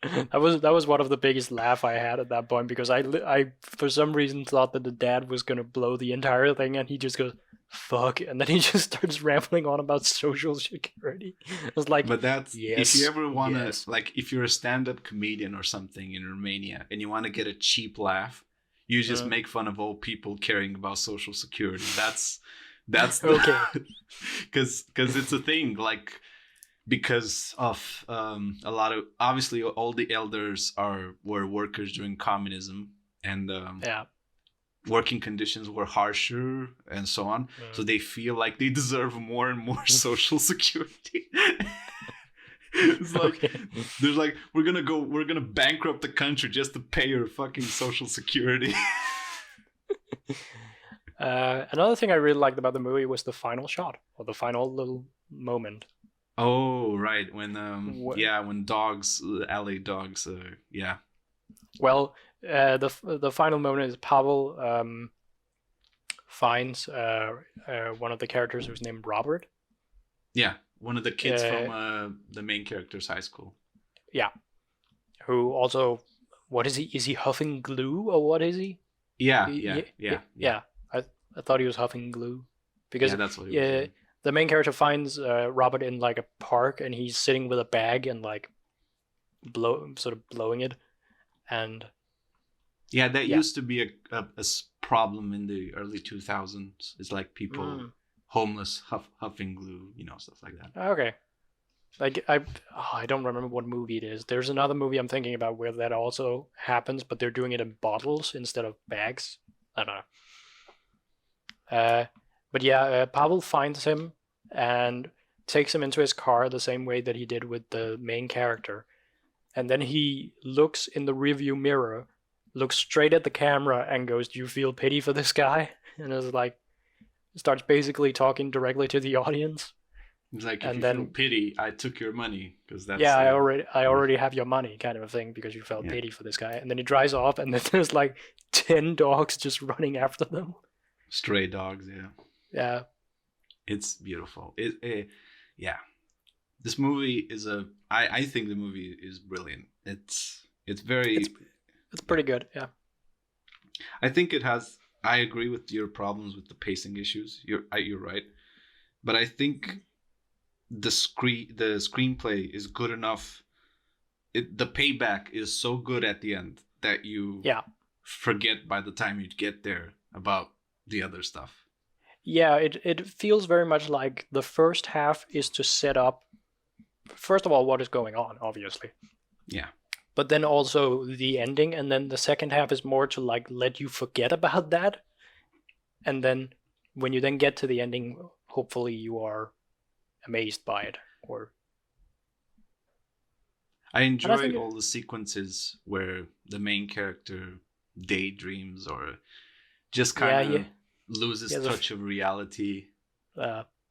That was one of the biggest laugh I had at that point, because I for some reason thought that the dad was gonna blow the entire thing, and he just goes, fuck, and then he just starts rambling on about Social Security. I was like, but that's if you ever wanna like, if you're a stand-up comedian or something in Romania and you want to get a cheap laugh, you just make fun of old people caring about Social Security. That's okay. Because it's a thing, like, because of a lot of, obviously all the elders were workers during communism, and working conditions were harsher and so on, so they feel like they deserve more and more Social Security. It's like they're like, we're gonna bankrupt the country just to pay your fucking Social Security. Another thing I really liked about the movie was the final shot, or the final little moment. Oh, right. When dogs, LA dogs, Well, the final moment is Pavel finds one of the characters who's named Robert. Yeah, one of the kids from the main character's high school. Yeah. Who also, what is he? Is he huffing glue, or what is he? Yeah. I thought he was huffing glue, because that's what he was doing. The main character finds Robert in like a park, and he's sitting with a bag and like blowing it, and used to be a problem in the early 2000s. It's like people homeless, huffing glue, stuff like that. Okay. Like I don't remember what movie it is. There's another movie I'm thinking about where that also happens, but they're doing it in bottles instead of bags. I don't know. But yeah, Pavel finds him and takes him into his car the same way that he did with the main character. And then he looks in the rearview mirror, looks straight at the camera and goes, "Do you feel pity for this guy?" And it's like, starts basically talking directly to the audience. It's like, if and you then, feel pity, I took your money, because that's I already have your money, kind of a thing, because you felt pity for this guy. And then he drives off, and then there's like 10 dogs just running after them. Stray dogs, Yeah. It's beautiful. Yeah. This movie is I think the movie is brilliant. It's pretty good. Yeah. I think it has. I agree with your problems with the pacing issues. You're right, but I think the screenplay is good enough. The payback is so good at the end that you forget by the time you get there about the other stuff. Yeah, it feels very much like the first half is to set up, first of all, what is going on, obviously. Yeah. But then also the ending, and then the second half is more to like let you forget about that. And then when you then get to the ending, hopefully you are amazed by it. I enjoy all the sequences where the main character daydreams or just kind of loses touch of reality.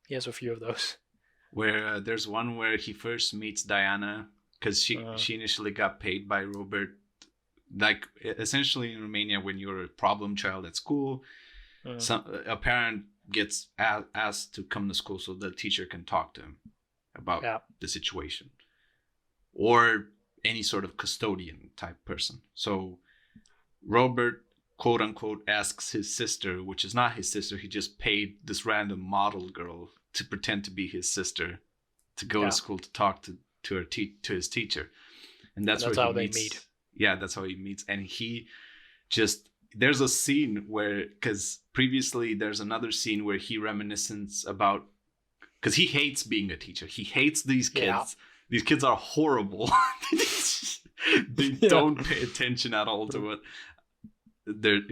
He has a few of those. Where there's one where he first meets Diana, because she initially got paid by Robert. Like, essentially in Romania, when you're a problem child at school, a parent gets asked to come to school so the teacher can talk to him about the situation, or any sort of custodian type person. So Robert, quote unquote, asks his sister, which is not his sister. He just paid this random model girl to pretend to be his sister to go to school to talk to his teacher. And that's where they meet. Yeah, that's how he meets. And there's a scene where, because previously there's another scene where he reminiscens about, because he hates being a teacher. He hates these kids. Yeah. These kids are horrible. They don't pay attention at all to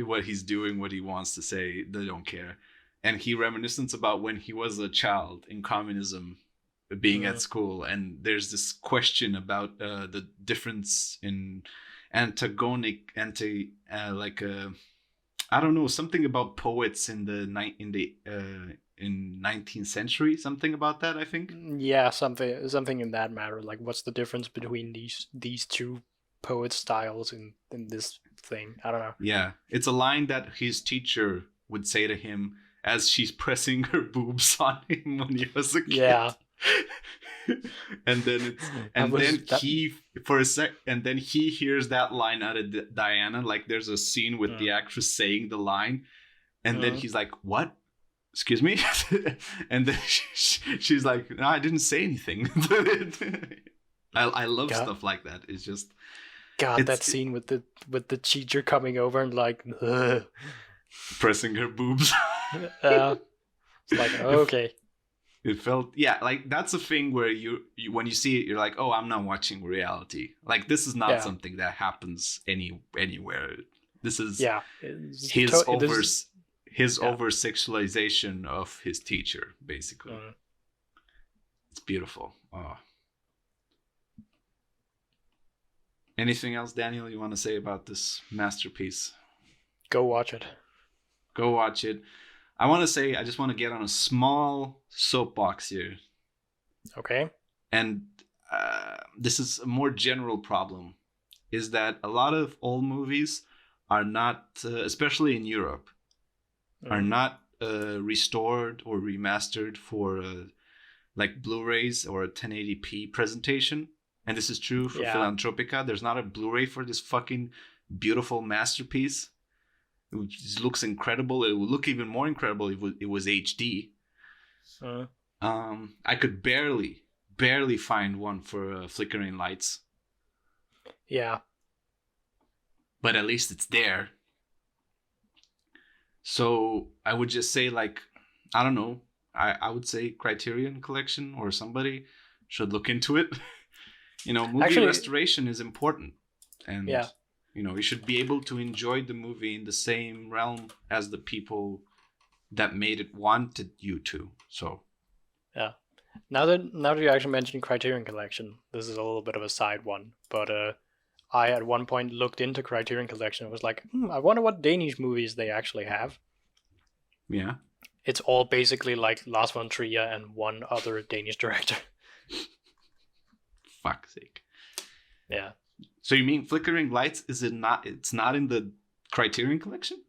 what he's doing, what he wants to say. They don't care. And he reminiscens about when he was a child in communism, being at school, and there's this question about the difference in I don't know, something about poets in 19th century, something about that, I think. Yeah, something in that matter. Like, what's the difference between these two poet styles in this thing? I don't know. Yeah, it's a line that his teacher would say to him as she's pressing her boobs on him when he was a kid. Yeah. and then he hears that line out of Diana. Like, there's a scene with the actress saying the line, and then he's like, "What? Excuse me?" And then she's like, "No, I didn't say anything." I love stuff like that. It's just that scene with the teacher coming over and like pressing her boobs. It's like, okay. It felt, like, that's a thing where you when you see it, you're like, oh, I'm not watching reality. Like, this is not something that happens anywhere. This is his over-sexualization of his teacher, basically. It's beautiful. Oh. Anything else, Daniel, you want to say about this masterpiece? Go watch it. Go watch it. I just want to get on a small soapbox here. Okay. And this is a more general problem, is that a lot of old movies are not, especially in Europe, are not restored or remastered for like Blu-rays or a 1080p presentation. And this is true for Filantropica. There's not a Blu-ray for this fucking beautiful masterpiece. It looks incredible. It would look even more incredible if it was HD. I could barely find one for Flickering lights. Yeah. But at least it's there. So I would just say, like, I don't know. I would say Criterion Collection or somebody should look into it. Movie Actually, restoration is important. And, yeah. You should be able to enjoy the movie in the same realm as the people that made it wanted you to. So, Yeah. Now that you actually mentioned Criterion Collection, this is a little bit of a side one, but I at one point looked into Criterion Collection and was like, I wonder what Danish movies they actually have. yeah. It's all basically like Lars von Trier and one other Danish director. Fuck's sake. Yeah. So you mean Flickering Lights? Is it not? It's not in the Criterion Collection?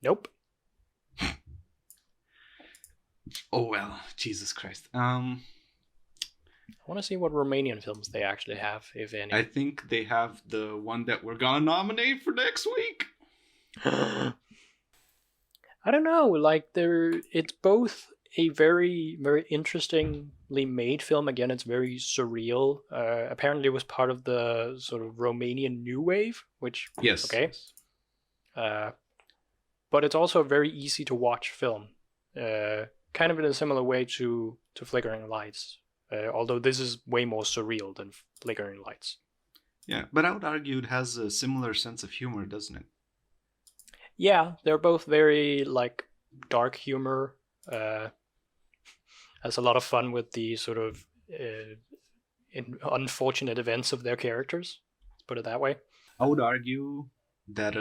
Nope. Oh well, Jesus Christ. I want to see what Romanian films they actually have, if any. I think they have the one that we're gonna nominate for next week. I don't know. Like it's both a very, very interestingly made film. Again, it's very surreal. Apparently, it was part of the sort of Romanian New Wave, which Yes. okay. But it's also a very easy to watch film. Kind of in a similar way to Flickering Lights. Although this is way more surreal than Flickering Lights. Yeah, but I would argue it has a similar sense of humor, doesn't it? Yeah, they're both very like dark humor. Has a lot of fun with the sort of unfortunate events of their characters. Let's put it that way. I would argue that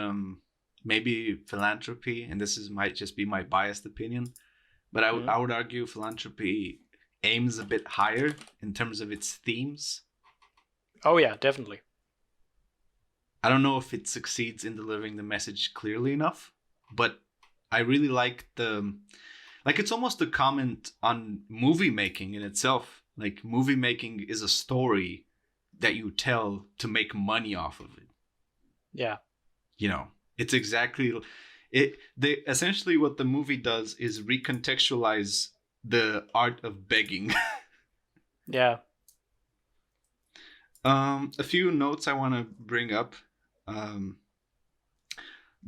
maybe Philanthropy, and might just be my biased opinion, but I would argue Philanthropy aims a bit higher in terms of its themes. Oh yeah, definitely. I don't know if it succeeds in delivering the message clearly enough, but I really like it's almost a comment on movie making in itself. Like, movie making is a story that you tell to make money off of it. Yeah. It's exactly it. Essentially what the movie does is recontextualize the art of begging. Yeah. A few notes I want to bring up.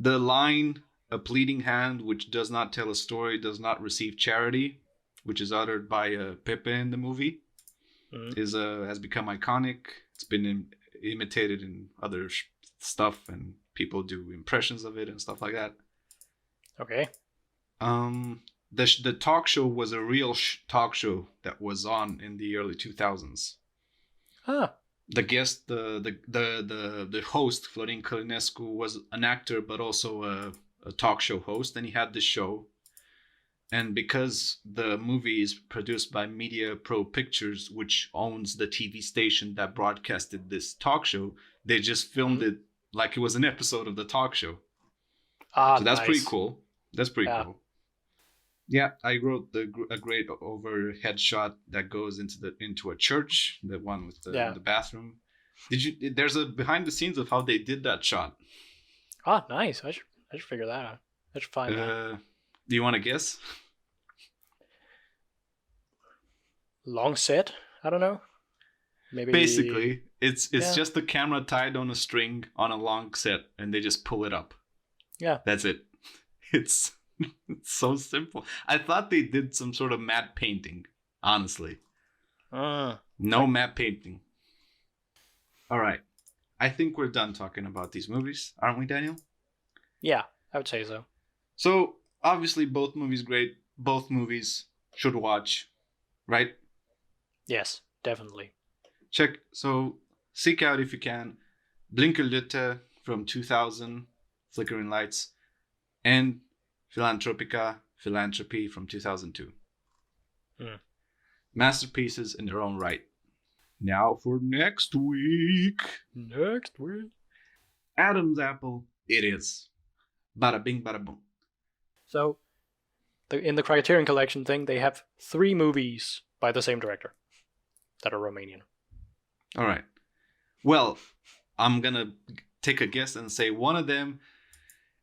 The line, "A pleading hand which does not tell a story does not receive charity," which is uttered by Pepe in the movie, has become iconic. It's been imitated in other stuff, and people do impressions of it and stuff like that. Okay. The talk show was a real talk show that was on in the early 2000s. Huh. The guest, the host, Florin Călinescu, was an actor, but also a talk show host, and he had this show. And because the movie is produced by Media Pro Pictures, which owns the TV station that broadcasted this talk show, they just filmed it like it was an episode of the talk show. So that's pretty cool. That's pretty cool. Yeah, I wrote a great overhead shot that goes into a church, the one with the bathroom. There's a behind the scenes of how they did that shot. Ah, nice. I should figure that out. I should find that. Do you want to guess? Long set? I don't know. Maybe. Basically, it's just the camera tied on a string on a long set, and they just pull it up. Yeah. That's it. It's so simple. I thought they did some sort of matte painting, honestly. No matte painting. All right. I think we're done talking about these movies, aren't we, Daniel? Yeah, I would say so. So, obviously, both movies great. Both movies should watch, right? Yes, definitely. Seek out, if you can, Blinkende Lygter from 2000, Flickering Lights, and Filantropica, Philanthropy from 2002. Masterpieces in their own right. Now for next week. Adam's Apple, it is. Bada bing, bada boom. So, in the Criterion Collection thing, they have 3 movies by the same director that are Romanian. All right. Well, I'm going to take a guess and say one of them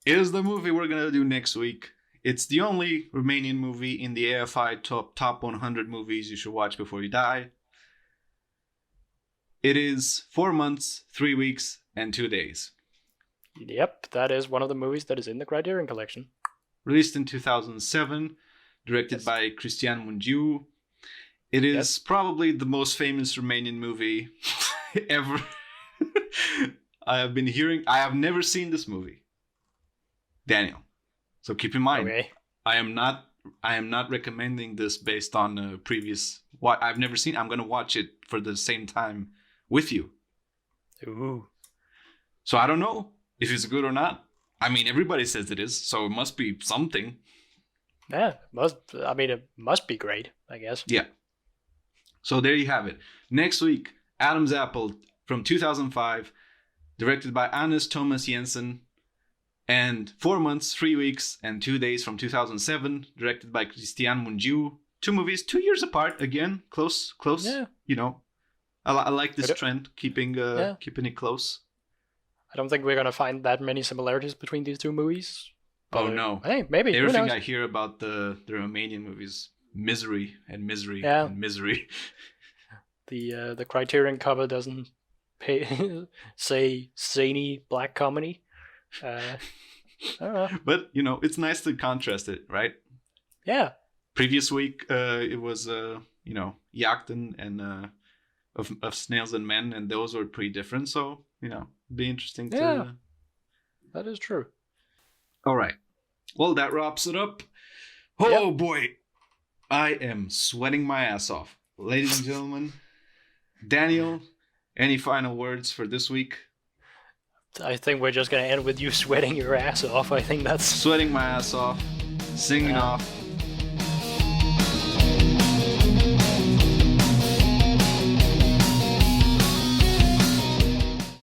is the movie we're going to do next week. It's the only Romanian movie in the AFI top 100 movies you should watch before you die. It is 4 months, 3 weeks, and 2 days. Yep, that is one of the movies that is in the Criterion Collection. released in 2007, directed by Cristian Mungiu. It is probably the most famous Romanian movie ever. I have never seen this movie, Daniel. So keep in mind, I am not recommending this based on previous what I've never seen. I'm gonna watch it for the same time with you. Ooh. So I don't know if it's good or not. I mean, everybody says it is, so it must be something. Yeah, it must be great, I guess. Yeah. So there you have it. Next week, Adam's Apple from 2005, directed by Anders Thomas Jensen, and 4 months, 3 weeks, and 2 days from 2007, directed by Cristian Mungiu. 2 movies, 2 years apart. Again, close. Yeah. You know, I like this trend, keeping it close. I don't think we're gonna find that many similarities between these 2 movies. Oh no! Hey, maybe. Everything I hear about the Romanian movies, misery and misery and misery. The Criterion cover doesn't say zany black comedy. I don't know. But it's nice to contrast it, right? Yeah. Previous week, it was Jagden and of Snails and Men, and those were pretty different. So be interesting to. Yeah, that is true. All right. Well, that wraps it up. Oh boy, I am sweating my ass off, ladies and gentlemen. Daniel, any final words for this week? I think we're just gonna end with you sweating your ass off. I think that's sweating my ass off, singing off.